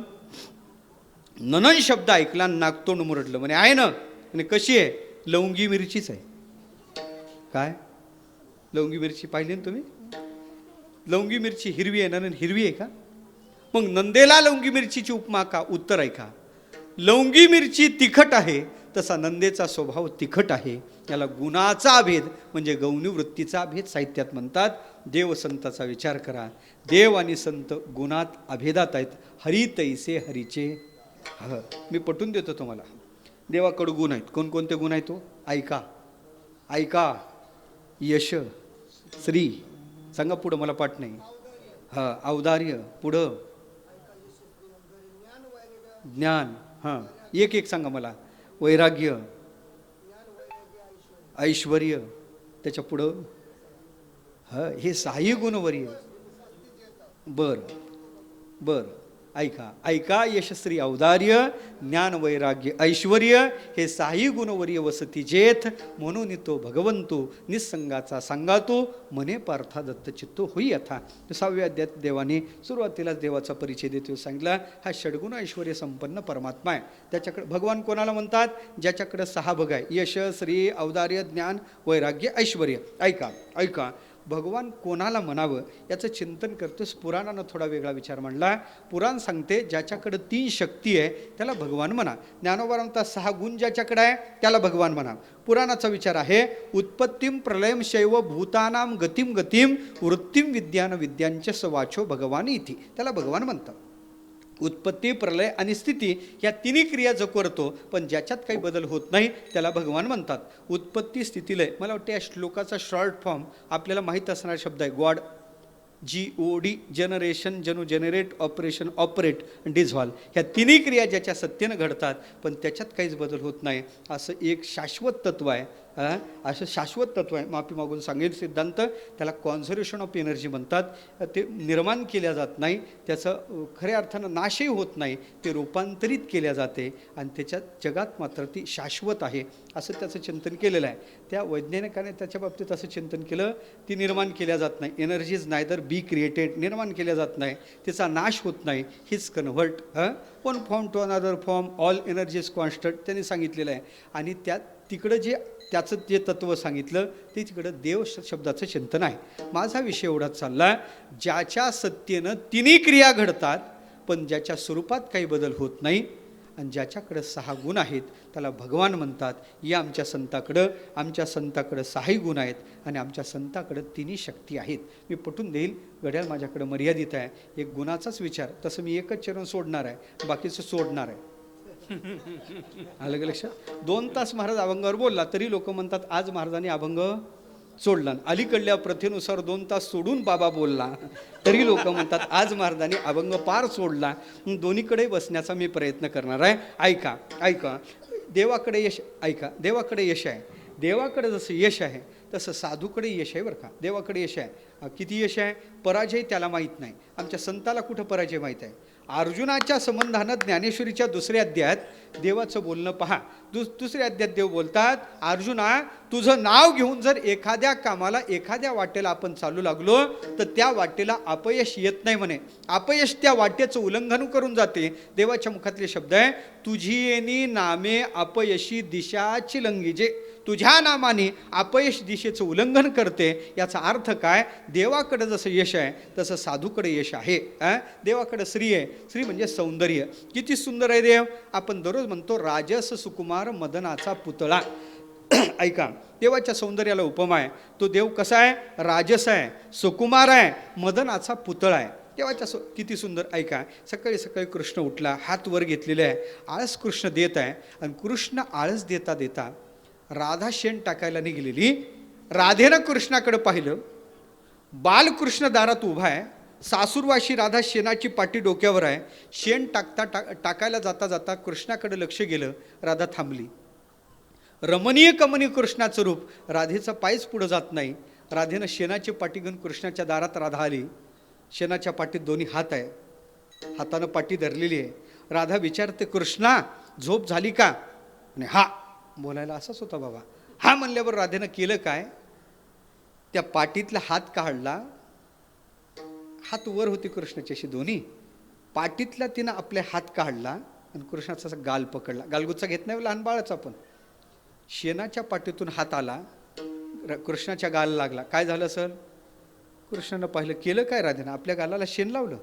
ननन शब्द ऐकला, नाकतोंड मुरडलं. म्हणे आहे ना. म्हणे कशी आहे? लवंगी मिरचीच आहे. काय लवंगी मिरची पाहिली ना तुम्ही? लवंगी मिरची हिरवी आहे ना, हिरवी आहे का? मग नंदेला लवंगी मिरचीची उपमा का? उत्तर आहे का? लवंगी मिरची तिखट आहे, तसा नंदेचा स्वभाव तिखट आहे. याला गुणाचा भेद म्हणजे गौणी वृत्तीचा भेद साहित्यात म्हणतात. देव संताचा विचार करा. देव आणि संत गुणात अभेदात आहेत. हरी तैसे हरीचे. मी पटवून देतो तुम्हाला. देवाकडे गुण आहेत. कोणकोणते गुण आहेत तो ऐका. ऐका. यश, श्री, सांगा पुढं, मला पाठ नाही. औदार्य, पुढं ज्ञान, एक एक सांगा मला. वैराग्य, ऐश्वर्य, त्याच्या पुढं हे सहाही गुणवर्य. बर ऐका. ऐका. यशस्वी, औदार्य, ज्ञान, वैराग्य, ऐश्वर्य हे सहाही गुणवर्य वसती जेथ. म्हणून तो भगवंतो निसंगाचा सांगातो. मने पार्था दत्त चित्तो होई यथा. 6व्या अध्यायात देवाने सुरुवातीलाच देवाचा परिचय देतो सांगितला. हा षडगुण ऐश्वर्य संपन्न परमात्मा आहे. त्याच्याकडे भगवान कोणाला म्हणतात? ज्याच्याकडे 6 भग आहे. यश, श्री, औदार्य, ज्ञान, वैराग्य, ऐश्वर्य. ऐका. ऐका. भगवान कोणाला म्हणावं याचं चिंतन करतोस. पुराणानं थोडा वेगळा विचार मांडला. पुराण सांगते ज्याच्याकडे 3 शक्ती आहे त्याला भगवान म्हणा. ज्ञानोबा म्हणतात 6 गुण ज्याच्याकडे आहे त्याला भगवान म्हणा. पुराणाचा विचार आहे उत्पत्तीम प्रलयम शैव भूतानाम गतिम गतिम वृत्तीम विद्यान विद्यांच वाचो भगवान इथे. त्याला भगवान म्हणतात. उत्पत्ती, प्रलय आणि स्थिती या तिन्ही क्रिया जो करतो पण ज्याच्यात काही बदल होत नाही त्याला भगवान म्हणतात. उत्पत्ती, स्थिती, लय. मला वाटतं या श्लोकाचा शॉर्ट फॉर्म आपल्याला माहीत असणारा शब्द आहे God. GOD, generation, generate, operation, operate, dissolve. ह्या तिन्ही क्रिया ज्याच्या सत्तेनं घडतात पण त्याच्यात काहीच बदल होत नाही असं एक शाश्वत तत्व आहे. असं शाश्वत तत्व आहे. माफी मागून सांगेल सिद्धांत. त्याला कॉन्झर्वेशन ऑफ एनर्जी म्हणतात. ते निर्माण केल्या जात नाही, त्याचं खऱ्या अर्थानं नाशही होत नाही, ते रूपांतरित केल्या जाते आणि त्याच्यात जगात मात्र ती शाश्वत आहे असं त्याचं चिंतन केलेलं आहे. त्या वैज्ञानिकाने त्याच्या बाबतीत असं चिंतन केलं. ती निर्माण केल्या जात नाही. Energy is neither be created. निर्माण केल्या जात नाही, तिचा नाश होत नाही. हिच convert one form to another form. All energy is constant त्यांनी सांगितलेलं आहे. आणि त्यात तिकडं जे त्याचं जे तत्त्व सांगितलं ते तिकडं देव शब्दाचं चिंतन आहे. माझा विषय एवढाच चालला. ज्याच्या सत्तेनं तिन्ही क्रिया घडतात पण ज्याच्या स्वरूपात काही बदल होत नाही आणि ज्याच्याकडं 6 गुण आहेत त्याला भगवान म्हणतात. या आमच्या संताकडं 6 गुण आहेत आणि आमच्या संताकडं तिन्ही शक्ती आहेत. मी पटून देईल. घड्याळ माझ्याकडं मर्यादित आहे. एक गुणाचाच विचार. तसं मी एकच चरण सोडणार आहे, बाकीचं सोडणार आहे. आलं का लक्षात? 2 तास महाराज अभंगावर बोलला तरी लोक म्हणतात आज महाराजांनी अभंग सोडला. अलीकडल्या प्रथेनुसार 2 तास सोडून बाबा बोलला तरी लोक म्हणतात आज महाराजांनी अभंग पार सोडला. दोन्हीकडे बसण्याचा मी प्रयत्न करणार आहे. ऐका. ऐका. देवाकडे यश. ऐका. देवाकडे यश आहे. देवाकडे जसं यश आहे तसं साधूकडे यश आहे बरं का. देवाकडे यश आहे. किती यश आहे? पराजय त्याला माहीत नाही. आमच्या संताला कुठं पराजय माहीत आहे? अर्जुनाच्या संबंधानं ज्ञानेश्वरीच्या 2ऱ्या अध्यायात देवाचं बोलणं पहा. 2ऱ्या अध्यायात देव बोलतात, अर्जुना तुझं नाव घेऊन जर एखाद्या कामाला एखाद्या वाटेला आपण चालू लागलो तर त्या वाटेला अपयश येत नाही म्हणे. अपयश त्या वाटेचं उल्लंघन करून जाते. देवाच्या मुखातले शब्द आहे तुझी येणी नामे अपयशी दिशाची लंगीजे. तुझ्या नामाने अपयश दिशेचं उल्लंघन करते. याचा अर्थ काय? देवाकडे जसं यश आहे तसं साधूकडे यश आहे. देवाकडे श्री आहे. श्री म्हणजे सौंदर्य. किती सुंदर आहे देव. आपण दररोज म्हणतो राजस सुकुमार मदनाचा पुतळा. ऐका. देवाच्या सौंदर्याला उपमा आहे. तो देव कसा आहे? राजस आहे, सुकुमार आहे, मदनाचा पुतळा आहे. देवाच्या किती सुंदर. ऐका. सकाळी सकाळी कृष्ण उठला, हात वर घेतलेले आहे, आळस कृष्ण देत आहे आणि कृष्ण आळस देता देता राधा शेण टाकायला निघालेली. राधेनं कृष्णाकडे पाहिलं. बालकृष्ण दारात उभा आहे. सासूरवाशी राधा शेणाची पाटी डोक्यावर आहे. शेण टाकायला जाता जाता कृष्णाकडे लक्ष गेलं. राधा थांबली. रमणीय कमनीय कृष्णाचं रूप. राधेचा पायच पुढं जात नाही. राधेनं शेणाची पाटी घेऊन कृष्णाच्या दारात राधा आली. शेणाच्या पाटीत 2 हात आहे. हातानं पाटी धरलेली आहे. राधा विचारते कृष्णा झोप झाली का? आणि हा बोलायला असाच होता बाबा. हा म्हणल्यावर राधेनं केलं काय? त्या पाटीतला हात काढला. हात वर होते कृष्णाची अशी दोन्ही. पाटीतला तिनं आपले हात काढला आणि कृष्णाचा असा गाल पकडला. गालगुच्चा घेत नाही लहान बाळाच आपण. शेणाच्या पाटीतून हात आला, कृष्णाच्या गाल लागला. काय झालं सर? कृष्णानं पाहिलं, केलं काय राधेनं? आपल्या गालाला शेण लावलं.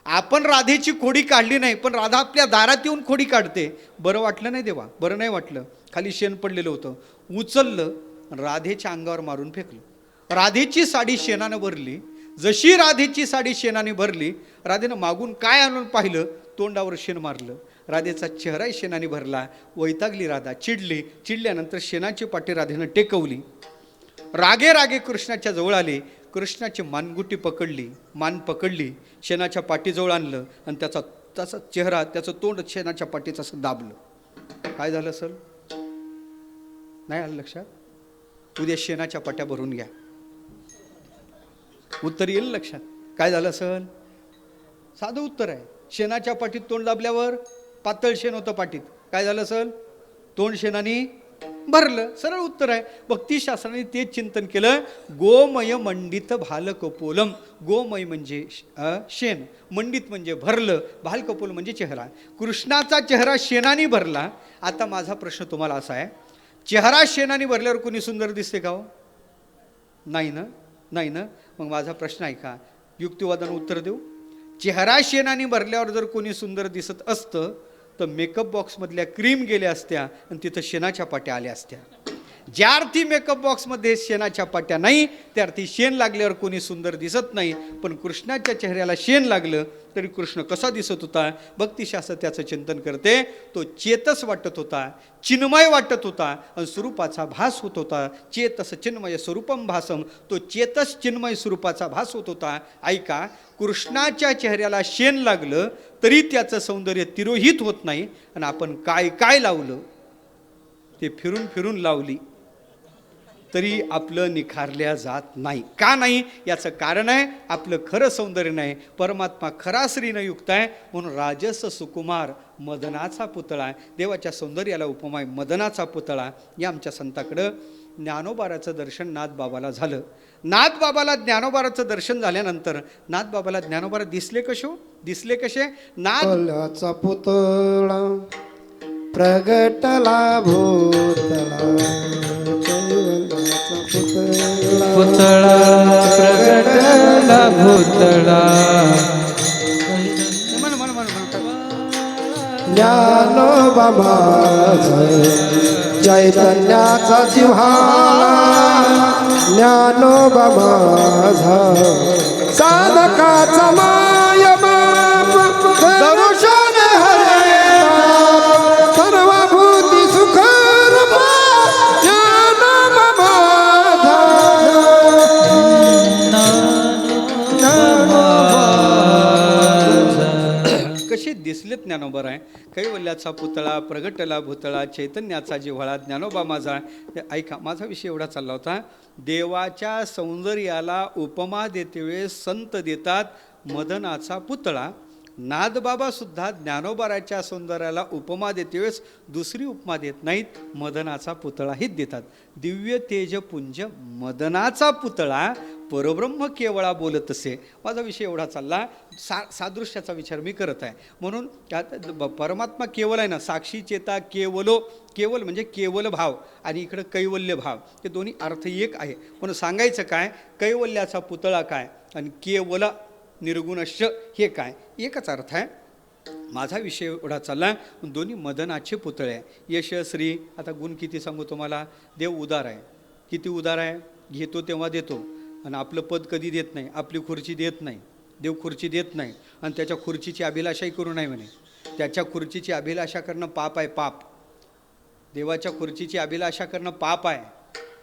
आपण राधेची खोडी काढली नाही, पण राधा आपल्या दारात येऊन खोडी काढते. बरं वाटलं नाही देवा? बरं नाही वाटलं. खाली शेण पडलेलं होतं, उचललं, राधेच्या अंगावर मारून फेकलं. राधेची साडी शेणानं भरली. जशी राधेची साडी शेणाने भरली, राधेनं मागून काय आणून पाहिलं, तोंडावर शेण मारलं. राधेचा चेहराही शेणाने भरला. वैतागली राधा, चिडली. चिडल्यानंतर शेणाची पाटी राधेनं टेकवली. रागे रागे कृष्णाच्या जवळ आले. कृष्णाची मानगुटी पकडली, मान पकडली, शेणाच्या पाठीजवळ आणलं आणि त्याचा चेहरा, त्याचं तोंड शेणाच्या पाठीचं असं दाबलं. काय झालं असेल? नाही आलं लक्षात? उद्या शेणाच्या पाट्या भरून घ्या, उत्तर येईल लक्षात. काय झालं असेल? साधं उत्तर आहे. शेणाच्या पाठीत तोंड दाबल्यावर पातळ शेण होतं पाठीत. काय झालं असेल? तोंड शेणाने भरलं. सरळ उत्तर आहे. भक्तिशास्त्राने तेच चिंतन केलं. गोमय मंडित भाल कपोलम. गोमय म्हणजे शेण, मंडित म्हणजे भरलं, भाल कपोल म्हणजे चेहरा. कृष्णाचा चेहरा शेणाने भरला. आता माझा प्रश्न तुम्हाला असा आहे, चेहरा शेणाने भरल्यावर कोणी सुंदर दिसते का हो? नाही ना? नाही ना? मग माझा प्रश्न आहे का, युक्तिवादानं उत्तर देऊ. चेहरा शेणाने भरल्यावर जर कोणी सुंदर दिसत असतं तर मेकअप बॉक्समधल्या क्रीम गेल्या असत्या आणि तिथं शेणाच्या पाट्या आल्या असत्या. ज्या अर्थी मेकअप बॉक्समध्ये शेणाच्या पाट्या नाही, त्या अर्थी शेण लागल्यावर कोणी सुंदर दिसत नाही. पण कृष्णाच्या चेहऱ्याला शेण लागलं तरी कृष्ण कसा दिसत होता? भक्तिशास्त्र त्याचं चिंतन करते. तो चेतस वाटत होता, चिन्मय वाटत होता आणि स्वरूपाचा भास होत होता. चेतस चिन्मय स्वरूपम भासम. तो चेतस चिन्मय स्वरूपाचा भास होत होता. ऐका, कृष्णाच्या चेहऱ्याला शेण लागलं तरी त्याचं सौंदर्य तिरोहित होत नाही. आणि आपण काय काय लावलं ते फिरून फिरून लावली तरी आपलं निखारल्या जात नाही. का नाही? याचं कारण आहे, आपलं खरं सौंदर्य नाही. परमात्मा खरा श्रीनं युक्त आहे म्हणून राजस सुकुमार मदनाचा पुतळा. देवाच्या सौंदर्याला उपमा आहे मदनाचा पुतळा. या आमच्या संताकडं ज्ञानोबाराचं दर्शन नाथबाबाला झालं. नाथबाबाला ज्ञानोबाराचं दर्शन झाल्यानंतर नाथबाबाला ज्ञानोबारा दिसले कसे? दिसले कसे? कल्याचा पुतळा प्रगटला भूतळा. पुतळा प्रगटला भूतळा. ज्ञानोबा माझा चैतन्याचा जिव्हाळा. ज्ञानोबा माझा साधकाचा माय बाप. दर्शन हरे सर्वभूती सुख रूप. ज्ञानोबा माझा कसे दिसलेत ज्ञानोबा आहे? कैवल्याचा पुतळा प्रगटला भूतळा, चैतन्याचा जिव्हाळा, ज्ञानोबा माझा. ऐका, माझा विषय एवढा चालला होता, देवाच्या सौंदर्याला उपमा देते वेळेस संत देतात मदनाचा पुतळा. नाथबाबा सुद्धा ज्ञानोबाराच्या सौंदर्याला उपमा देते वेळेस दुसरी उपमा देत नाहीत, मदनाचा पुतळाहीच देतात. दिव्य तेजपुंज मदनाचा पुतळा, परब्रह्म केवळा बोलत असे. माझा विषय एवढा चालला, सादृश्याचा विचार मी करत आहे. म्हणून त्यात परमात्मा केवळ आहे ना, साक्षी चेता केवलो. केवल म्हणजे केवल भाव आणि इकडं कैवल्य भाव, हे दोन्ही अर्थ एक आहे. म्हणून सांगायचं काय, कैवल्याचा पुतळा काय आणि केवल निर्गुणश्च हे काय, एकच अर्थ आहे. माझा विषय एवढा चालला, दोन्ही मदनाचे पुतळे आहे. यश श्री. आता गुण किती सांगू तुम्हाला? देव उदार आहे. किती उदार आहे? घेतो तेव्हा देतो आणि आपलं पद कधी देत नाही, आपली खुर्ची देत नाही. देव खुर्ची देत नाही आणि त्याच्या खुर्चीची अभिलाषाही करू नये म्हणे. त्याच्या खुर्चीची अभिलाषा करणं पाप आहे, पाप. देवाच्या खुर्चीची अभिलाषा करणं पाप आहे.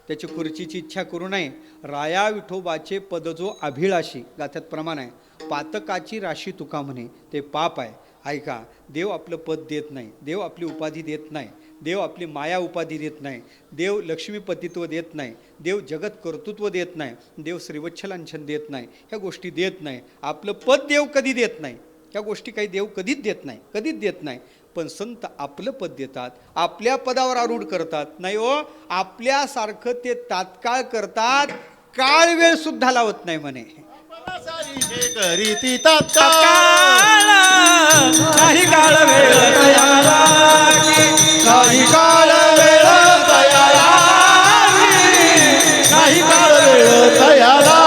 त्याची खुर्चीची इच्छा करू नये. राया विठोबाचे पद जो अभिलाषी, गाथ्यात प्रमाण आहे, पातकाची राशी तुका म्हणे, ते पाप आहे. ऐका, देव आपलं पद देत नाही, देव आपली उपाधी देत नाही, देव आपली माया उपाधी देत नाही, देव लक्ष्मीपतित्व देत नाही, देव जगत कर्तृत्व देत नाही, देव श्रीवत्सलांछन देत नाही, ह्या गोष्टी देत नाही. आपलं पद देव कधी देत नाही, ह्या गोष्टी काही देव कधीच देत नाही, कधीच देत नाही. पण संत आपलं पद देतात, आपल्या पदावर आरूढ करतात. नाही हो, आपल्यासारखं ते तात्काळ करतात, काळ वेळ सुद्धा लावत नाही म्हणे. करीती तात्काळ काही काळ वेळ तयाला, काही काळ वेळ तयाला, काही काळ वेळ तयाला.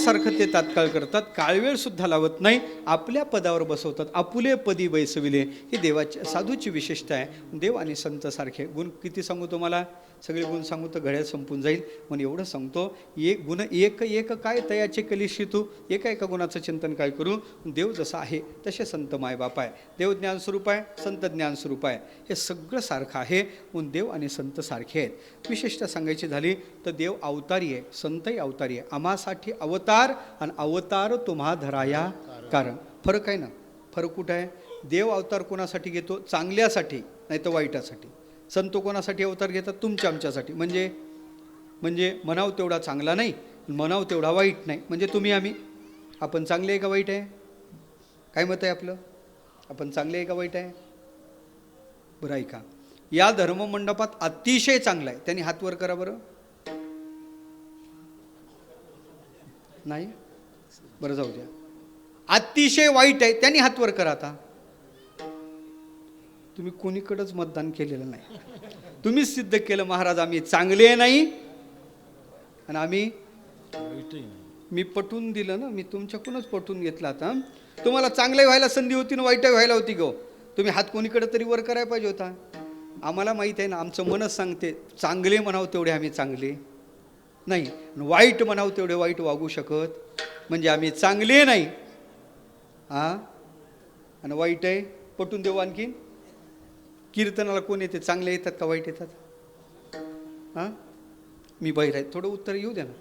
संतासारखं ते तात्काळ करतात, काळवेळ सुद्धा लावत नाही, आपल्या पदावर बसवतात. आपुले पदी बैसविले, ही देवाची साधूची विशेषता आहे. देव आणि संत सारखे गुण किती सांगू तुम्हाला, सगळे गुण सांगू तर घड्याळ संपून जाईल. म्हणून एवढं सांगतो, एक गुण एक एक काय तयाचे कलिशी तू, एका एका गुणाचं चिंतन काय करू. देव जसा आहे तसे संत मायबाप आहे, देव ज्ञानस्वरूप आहे, संत ज्ञानस्वरूप आहे, हे सगळं सारखं आहे. म्हणून देव आणि संत सारखे आहेत. विशेषतः सांगायची झाली तर देव अवतारी आहे, संतही अवतारी आहे. आम्हासाठी अवतार आणि अवतार तुम्हा धराया कारण. फरक आहे ना, फरक कुठं आहे. देव अवतार कोणासाठी घेतो, चांगल्यासाठी नाही तर वाईटासाठी. संत कोणासाठी अवतार घेतात, तुमच्या आमच्यासाठी. म्हणजे म्हणाव तेवढा चांगला नाही, म्हणाव तेवढा वाईट नाही. म्हणजे तुम्ही आम्ही, आपण चांगले आहे का वाईट आहे, काय मत आहे आपलं, आपण चांगले आहे का वाईट आहे. बरं ऐका, या धर्ममंडपात अतिशय चांगला आहे, त्यांनी हात वर करा बरं. नाही, बरं जाऊ द्या. अतिशय वाईट आहे, त्यांनी हात वर करा. आता तुम्ही कोणीकडेच मतदान केलेलं नाही, तुम्हीच सिद्ध केलं महाराज आम्ही चांगले नाही आणि आम्ही, मी पटवून दिलं ना, मी तुमच्याकडूनच पटवून घेतला. आता तुम्हाला चांगले व्हायला संधी होती ना वाईट व्हायला होती गो, तुम्ही हात कोणीकडे तरी वर करायला पाहिजे होता. आम्हाला माहीत आहे ना, आमचं मनच सांगते चांगले म्हणावं तेवढे आम्ही चांगले नाही, वाईट म्हणावं तेवढे वाईट वागू शकत, म्हणजे आम्ही चांगले नाही हां आणि वाईट आहे. पटवून देऊ आणखीन. कीर्तनाला कोण येते, चांगले येतात का वाईट येतात. हां मी बहिर आहे, थोडं उत्तर येऊ द्या ना.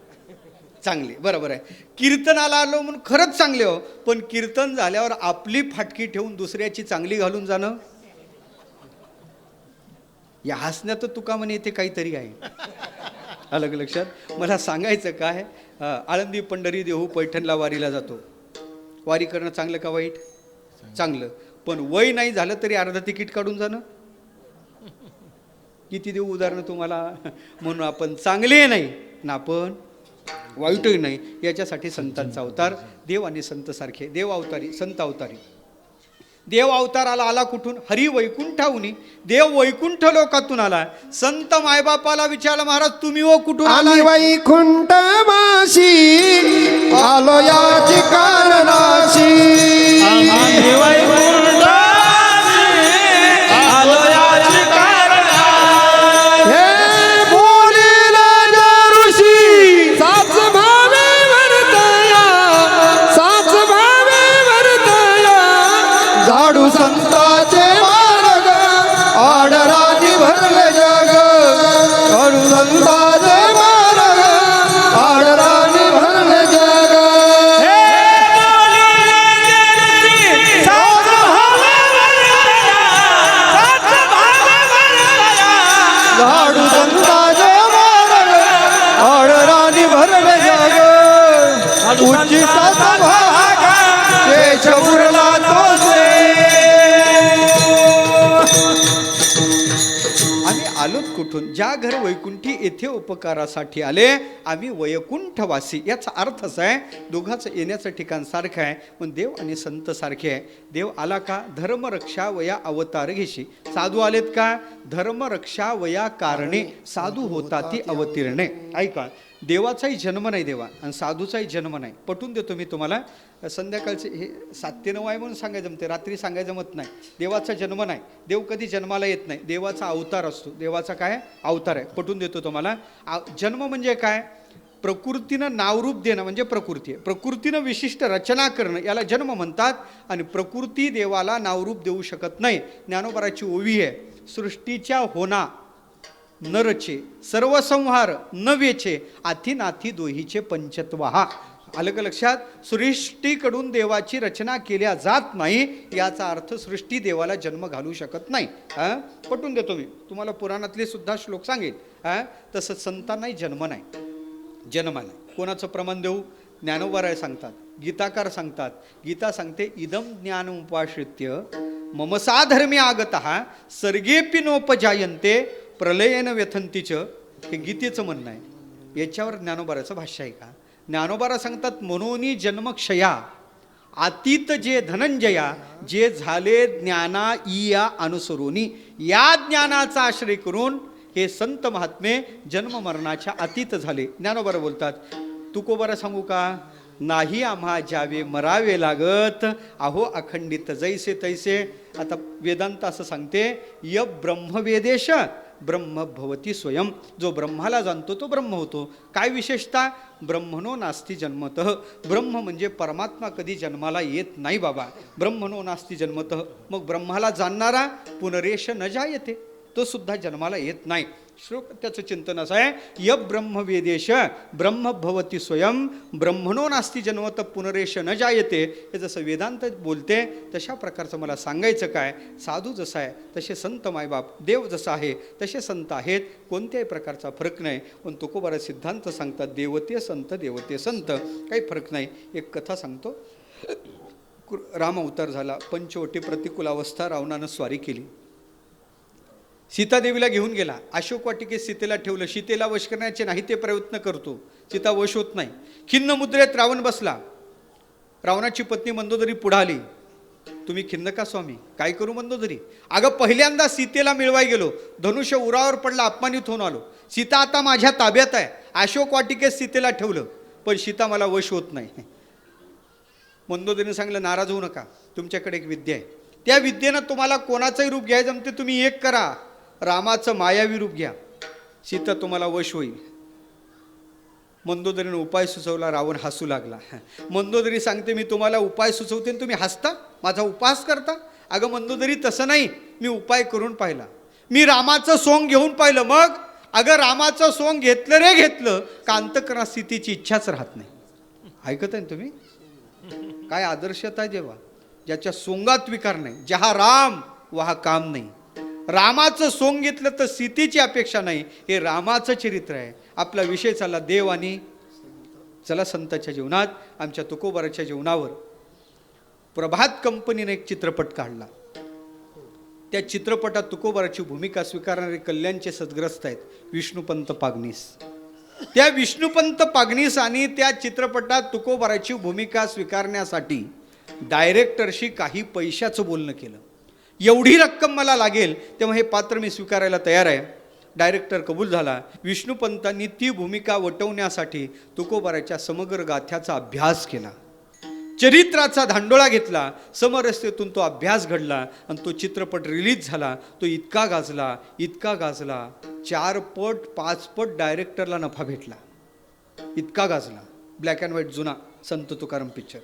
चांगले, बरोबर आहे. कीर्तनाला आलो म्हणून खरंच चांगले हो, पण कीर्तन झाल्यावर आपली फाटकी ठेवून दुसऱ्याची चांगली घालून जाणं, या हसण्यात तुका म्हणे येते काहीतरी आहे. अलग लक्षात. मला सांगायचं काय, आळंदी पंढरी देहू पैठणला वारीला जातो. वारी करणं चांगलं का वाईट, चांगलं. पण वय नाही झालं तरी अर्ध तिकीट काढून जाणं, किती देऊ उदाहरणं तुम्हाला. म्हणून आपण चांगले नाही ना आपण वाईटही नाही. याच्यासाठी संतांचा अवतार. देव आणि संत सारखे, देव अवतारी संत अवतारी. देव अवताराला आला कुठून, हरी वैकुंठाहुनी. देव वैकुंठ लोकातून आला. संत मायबापाला विचारलं, महाराज तुम्ही हो कुठून आला. आम्ही वैकुंठ वासी आलो याची कारणाशी. आम्ही वैकुंठासी आलो याची कारणाशी. हे बोलिला ज्या ऋषी साच भावे वर्तया, साच भावे वर्तया. झाडू संताचे मार्ग आडरानी भरले जग. झाडू संताचे मार्ग आडरानी भरले जग. झाडू संताचे मार्ग आडरानी भरले जग. उच्चिष्टाचा भाग शेष उरला तोचे. आम्ही आलोत कुठून, ज्या घर वैकुंठी येथे उपकारासाठी आले. आम्ही वैकुंठवासी. याचा अर्थ असा आहे, दोघांचं येण्याचं ठिकाण सारखं आहे, पण देव आणि संत सारखे आहे. देव आला का, धर्मरक्षा वया अवतार घेशी. साधू आलेत का, धर्मरक्षा वया कारणे साधू होता ती अवतीर्णे. ऐका, देवाचाही जन्म नाही देवा आणि साधूचाही जन्म नाही. पटवून देतो मी तुम्हाला. संध्याकाळचे हे 7 ते 9 आहे म्हणून सांगायचं जमते, रात्री सांगायचं जमत नाही. देवाचा जन्म नाही, देव कधी जन्माला येत नाही. देवाचा अवतार असतो. देवाचा काय अवतार आहे, पटवून देतो तुम्हाला. जन्म म्हणजे काय, प्रकृतीनं नावरूप देणं म्हणजे प्रकृती आहे. प्रकृतीनं विशिष्ट रचना करणं याला जन्म म्हणतात. आणि प्रकृती देवाला नावरूप देऊ शकत नाही. ज्ञानोबराची ओवी आहे, सृष्टीच्या होना न रचे, सर्वसंहार न वेचे, आथी नाथी दोहीचे पंचत्वहा. आलं का लक्षात. सृष्टीकडून देवाची रचना केल्या जात नाही, याचा अर्थ सृष्टी देवाला जन्म घालू शकत नाही. पटवून देतो मी तुम्हाला. पुराणातले सुद्धा श्लोक सांगेल. तसं संतांनाही जन्म नाही, जन्म नाही. कोणाचं प्रमाण देऊ, ज्ञानोबराय सांगतात, गीताकार सांगतात. गीता सांगते, इदम ज्ञान उपाश्रित्य मम साधर्मी आगतः सर्गेपि नोपजायन्ते प्रलयेन व्यथंतीच. हे गीतेचं म्हणणं आहे. याच्यावर ज्ञानोबाराचं भाष्य आहे का. ज्ञानोबारा सांगतात, मनोनी जन्मक्षया अतीत जे धनंजया, जे झाले ज्ञाना इया अनुसरूनी. या ज्ञानाचा आश्रय करून हे संत महात्मे जन्म मरणाच्या अतीत झाले. ज्ञानोबारा बोलतात. तुकोबारा सांगू का, नाही आम्हा जावे मरावे लागत, अहो अखंडित जैसे तैसे. आता वेदांत असं सांगते, य ब्रह्मवेदेश ब्रह्म भवती स्वयं. जो ब्रह्माला जाणतो तो ब्रह्म होतो. काय विशेषता? ब्रह्मणो नास्ती जन्मतः. ब्रह्म म्हणजे परमात्मा कधी जन्माला येत नाही बाबा. ब्रह्मणो नास्ती जन्मतः. मग ब्रह्माला जाणणारा पुनरेश न जायते, तो सुद्धा जन्माला येत नाही. श्लोक त्याचं चिंतन असं आहे, य ब्रह्मवेदेश ब्रह्म भवती स्वयं ब्रह्मणो नास्ती जन्मत पुनरेश न जायते. हे जसं वेदांत बोलते तशा प्रकारचं मला सांगायचं काय, साधू जसा आहे तसे संत मायबाप, देव जसा आहे तसे संत आहेत, कोणत्याही प्रकारचा फरक नाही. पण तुकोबारा सिद्धांत सांगतात देवते संत, देवते संत, काही फरक नाही. एक कथा सांगतो. राम अवतार झाला, पंचवटी प्रतिकूल अवस्था, रावणानं स्वारी केली, सीतादेवीला घेऊन गेला, अशोक वाटिकेत सीतेला ठेवलं. सीतेला वश करण्याचे नाही ते प्रयत्न करतो, सीता वश होत नाही. खिन्न मुद्रेत रावण बसला. रावणाची पत्नी मंदोदरी पुढे आली, तुम्ही खिन्न का स्वामी, काय करू मंदोदरी? अगं पहिल्यांदा सीतेला मिळवाय गेलो, धनुष्य उरावर पडला, अपमानित होऊन आलो. सीता आता माझ्या ताब्यात आहे, अशोक वाटिकेत सीतेला ठेवलं, पण सीता मला वश होत नाही. मंदोदरीने सांगितलं, नाराज होऊ नका, तुमच्याकडे एक विद्या आहे, त्या विद्येनं तुम्हाला कोणाचंही रूप घ्यायचं जमते, तुम्ही एक करा, रामाचं मायावी रूप घ्या, सीता तुम्हाला वश होईल. मंदोदरीने उपाय सुचवला, रावण हसू लागला. मंदोदरी सांगते, मी तुम्हाला उपाय सुचवते आणि तुम्ही हसता, माझा उपहास करता? अगं मंदोदरी तसं नाही, मी उपाय करून पाहिला, मी रामाचं सोंग घेऊन पाहिलं. मग अगं रामाचं सोंग घेतलं रे घेतलं का अंतःकरणात स्थितीची इच्छाच राहत नाही. ऐकत आहे तुम्ही? काय आदर्शता आहे जेव्हा ज्याच्या सोंगात विकार नाही, जहा राम वहा काम नाही. रामाचं सोंग घेतलं तर सीतेची अपेक्षा नाही, हे रामाचं चरित्र आहे. आपला विषय चालला देव आणि चला संताच्या जीवनात. आमच्या तुकोबाराच्या जीवनावर प्रभात कंपनीने एक चित्रपट काढला. त्या चित्रपटात तुकोबाराची भूमिका स्वीकारणारे कल्याणचे सद्ग्रस्त आहेत विष्णुपंत पागनीस. त्या विष्णुपंत पागनीस आणि त्या चित्रपटात तुकोबाराची भूमिका स्वीकारण्यासाठी डायरेक्टरशी काही पैशाचं बोलणं केलं. एवढी रक्कम मला लागेल तेव्हा हे पात्र मी स्वीकारायला तयार आहे. डायरेक्टर कबूल झाला. विष्णुपंतांनी ती भूमिका वटवण्यासाठी तुकोबाराच्या समग्र गाथ्याचा अभ्यास केला, चरित्राचा धांडोळा घेतला, समरस्तेतून तो अभ्यास घडला आणि तो चित्रपट रिलीज झाला. तो इतका गाजला, इतका गाजला, 4 पट 5 पट डायरेक्टरला नफा भेटला, इतका गाजला. ब्लॅक अँड व्हाईट जुना संत तुकाराम पिक्चर.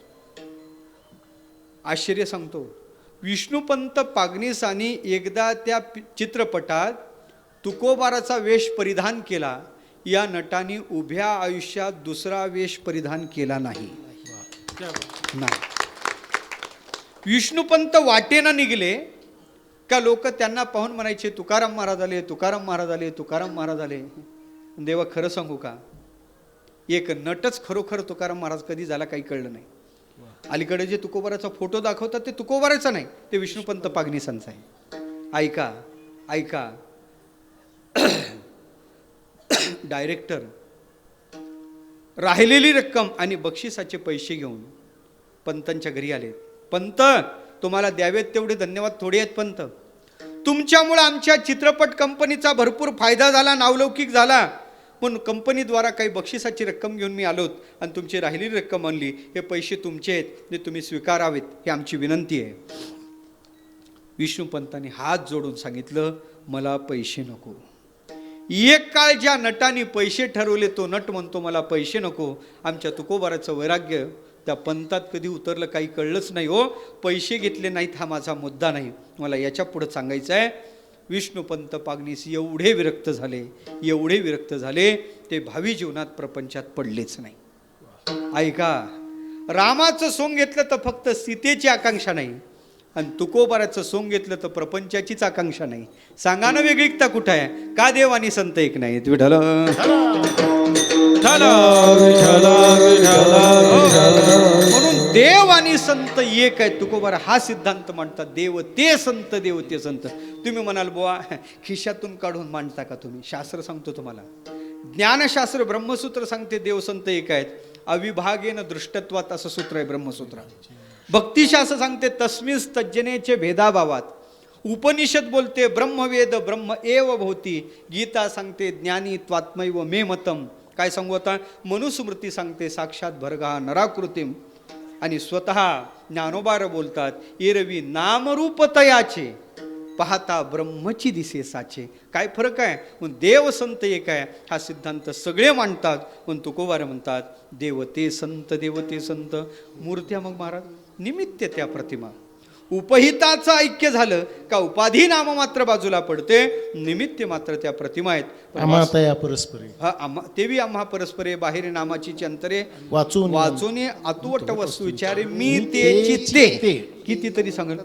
आश्चर्य सांगतो, विष्णुपंत पागनीसांनी एकदा त्या चित्रपटात तुकोबाराचा वेश परिधान केला, या नटाने उभ्या आयुष्यात दुसरा वेश परिधान केला नाही. विष्णुपंत वाटेनं निघले का लोक त्यांना पाहून म्हणायचे, तुकाराम महाराज आले, तुकाराम महाराज आले, तुकाराम महाराज आले. देवा खरं सांगू का, एक नटच खरोखर तुकाराम महाराज कधी झाला काही कळलं नाही. अलीकडे जे तुकोबाराचा फोटो दाखवतात ते तुकोबाराचा नाही, ते विष्णुपंत पागनीसांचा आहे. ऐका ऐका, डायरेक्टर राहिलेली रक्कम आणि बक्षिसाचे पैसे घेऊन पंतांच्या घरी आले. पंत, तुम्हाला द्यावेत तेवढे धन्यवाद थोडे आहेत पंत, तुमच्यामुळे आमच्या चित्रपट कंपनीचा भरपूर फायदा झाला, नावलौकिक झाला, पण कंपनीद्वारा काही बक्षिसाची रक्कम घेऊन मी आलोत आणि तुमची राहिलेली रक्कम आणली, हे पैसे तुमचे आहेत, ते तुम्ही स्वीकारावेत, ही आमची विनंती आहे. विष्णुपंतांनी हात जोडून सांगितलं, मला पैसे नको. एक काळ ज्या नटाने पैसे ठरवले तो नट म्हणतो मला पैसे नको. आमच्या तुकोबाराचं वैराग्य त्या पंतात कधी उतरलं काही कळलंच नाही. हो, पैसे घेतले नाहीत हा माझा मुद्दा नाही, मला याच्या पुढं सांगायचं आहे. विष्णुपंत पागनीस एवढे विरक्त झाले, एवढे विरक्त झाले, ते भावी जीवनात प्रपंचात पडलेच नाही. ऐका, रामाचं सोंग घेतलं तर फक्त सीतेची आकांक्षा नाही, आणि तुकोबाराचं सोंग घेतलं तर प्रपंचाचीच आकांक्षा नाही. सांगा ना वेगळीकता कुठं आहे? का देव आणि संत एक नाहीत? विठ्ठल म्हणून देव आणि संत एक आहेत. तुकोबारा हा सिद्धांत मांडतात, देव ते संत, देव ते संत. तुम्ही म्हणाल बुवा खिशातून काढून मांडता का तुम्ही? शास्त्र सांगतो तुम्हाला, ज्ञानशास्त्र ब्रह्मसूत्र सांगते देव संत एक आहेत. अविभागेन दृष्टत्वात असं सूत्र आहे ब्रह्मसूत्र. भक्तिशास्त्र सांगते तस्मिंस तज्जनेचे भेदाभावात. उपनिषद बोलते ब्रह्मवेद ब्रह्म एव भवती. गीता सांगते ज्ञानी त्वात्मैव मे मतम. काय सांगू आता, मनुस्मृती सांगते साक्षात भरगा नराकृतीम, आणि स्वतः ज्ञानोबार बोलतात, एरवी नामरूप तयाचे पाहता ब्रह्मची दिसे साचे. काय फरक आहे? मग देव संत एक आहे हा सिद्धांत सगळे मांडतात, पण तुकोबार म्हणतात देवते संत, देवते संत, मूर्त्या मग महाराज निमित्त त्या प्रतिमा. उपहिताचं ऐक्य झालं का उपाधी नाम मात्र बाजूला पडते, निमित्त मात्र त्या प्रतिमा आहेत. आम्हा या परस्परे हा तेवी आम्हा परस्परे बाहेर नामाची चंतरे वाचून वाचून आतुवट वस्तू विचारे मी तेची ते. कितीतरी सांगेल.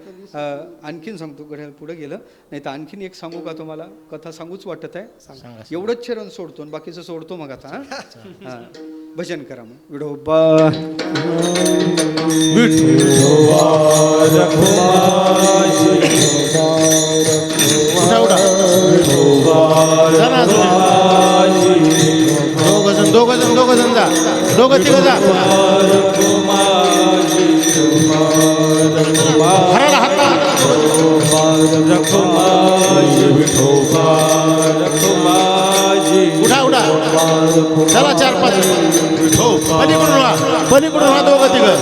आणखीन सांगतो, घड्याळ पुढे गेलं नाही तर आणखीन एक सांगू का तुम्हाला, कथा सांगूच वाटत आहे. एवढंच चरण सोडतो आणि बाकीचं सोडतो मग आता. हा भजन करा मग. विडोबा दोघ जण जा, दोघं तिघं जा. हराला हात उठा उठा, चला 4-5 पलीकडून व्हा, पलीकडून व्हा दोघं तिघं.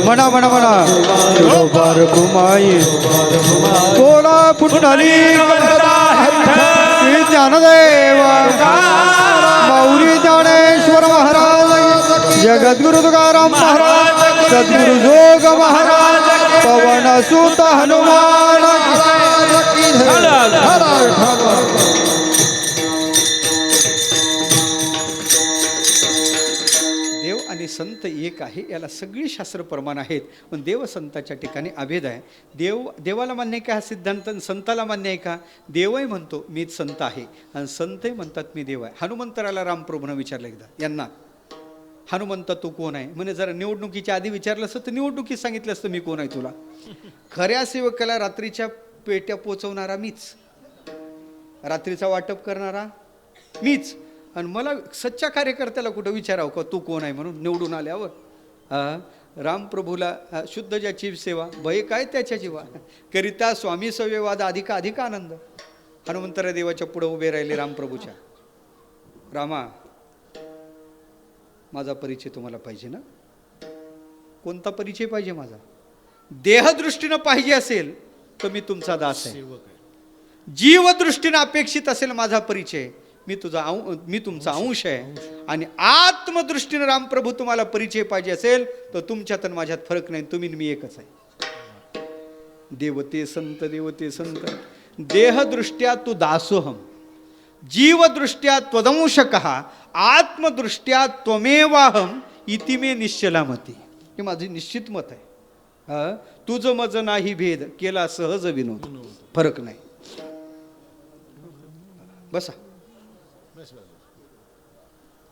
म्हणा म्हणा म्हणा. बोला पुंडली ज्ञानदेवा मौली ज्ञानेश्वर महाराज, जगद्गुरु तुकाराम महाराज, सद्गुरु जोग महाराज, पवन सुत हनुमान. देव आणि संत एक आहे याला सगळी शास्त्र प्रमाण आहेत, पण देव संताच्या ठिकाणी अभेद आहे. देवाला मान्य आहे का हा सिद्धांत, संताला मान्य आहे का? देवही म्हणतो मीच संत आहे आणि संतही म्हणतात मी देव आहे. हनुमंतराला रामप्रभूनं विचारलं एकदा यांना, हनुमंत तू कोण आहे? म्हणे जरा निवडणुकीच्या आधी विचारलं असतं तर निवडणुकीत सांगितलं असतं मी कोण आहे तुला. खऱ्या सेवकाला रात्रीच्या पेट्या पोचवणारा मीच, रात्रीचा वाटप करणारा मीच, आणि मला सच्चा कार्यकर्त्याला कुठं विचारावं का तू कोण आहे म्हणून निवडून आल्यावर. रामप्रभूला शुद्ध ज्याची सेवा भय काय त्याच्या जीवा, करिता स्वामी सव्यवाद अधिक अधिक आनंद. हनुमंतराय देवाच्या पुढं उभे राहिले रामप्रभूच्या. रामा माझा परिचय तुम्हाला पाहिजे ना? कोणता परिचय पाहिजे माझा? देहदृष्टीनं पाहिजे असेल तर मी तुमचा दास आहे. जीवदृष्टीनं अपेक्षित असेल माझा परिचय, मी तुमचा अंश आहे. आणि आत्मदृष्टीनं रामप्रभू तुम्हाला परिचय पाहिजे असेल तर तुमच्यात आणि माझ्यात फरक नाही, तुम्ही मी एकच आहे. देवते संत, देवते संत, देहदृष्ट्या तू दासोहम, जीवदृष्ट्या त्वदंशकः, आत्मदृष्ट्या त्वमेवाहम इति मे निश्चलामती. हे माझी निश्चित मत आहे. तुझं मज नाही भेद, केला सहज विनोद, फरक नाही. बसा.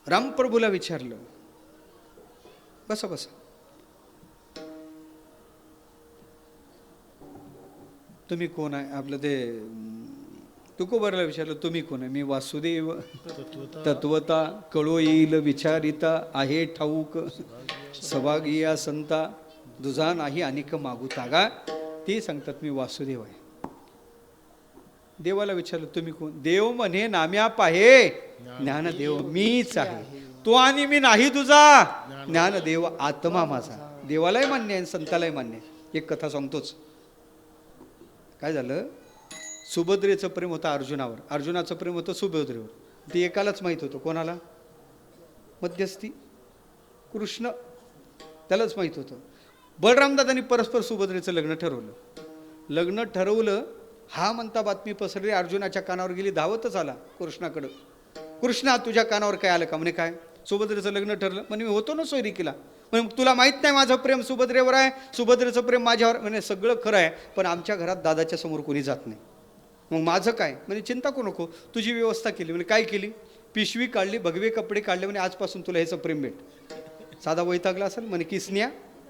रामप्रभूला विचारलं, बसा बसा. तुम्ही कोण आहे? आपलं ते तुकोबारला विचारलं तुम्ही कोण आहे? मी वासुदेव तत्वता, कळो येईल विचारिता, आहे ठाऊक सभागिया संता, दुजा नाही अनेक मागू तागा. ते सांगतात मी वासुदेव आहे. देवाला विचारलं तुम्ही कोण? देव म्हणे नाम्या पाहे ज्ञानदेव मीच आहे, तो आणि मी नाही तुझा. ज्ञानदेव आत्मा माझा. देवालाही मान्य आहे, संतालाही मान्य आहे. एक कथा सांगतोच. काय झालं? सुभद्रेचं प्रेम होतं अर्जुनावर, अर्जुनाचं प्रेम होतं सुभद्रेवर. ते एकालाच माहीत होतं. कोणाला? मध्यस्थी कृष्ण, त्यालाच माहीत होतं. बलरामदादांनी परस्पर सुभद्रेचं लग्न ठरवलं. लग्न ठरवलं, हा म्हणता बातमी पसरली, अर्जुनाच्या कानावर गेली, धावतच आला कृष्णाकडं. कृष्णा तुझ्या कानावर काय आलं का? म्हणे काय? सुभद्रेचं लग्न ठरलं. म्हणे मी होतो ना सोयरिकीला. म्हणे तुला माहीत नाही माझं प्रेम सुभद्रेवर आहे, सुभद्रेचं प्रेम माझ्यावर. म्हणे सगळं खरं आहे, पण आमच्या घरात दादाच्या समोर कोणी जात नाही. मग माझं काय? म्हणजे चिंता करू नको, तुझी व्यवस्था केली. म्हणजे काय केली? पिशवी काढली, भगवे कपडे काढले, म्हणजे आजपासून तुला ह्याचं प्रेम भेट. साधा वैतागला असेल म्हणे किसन्या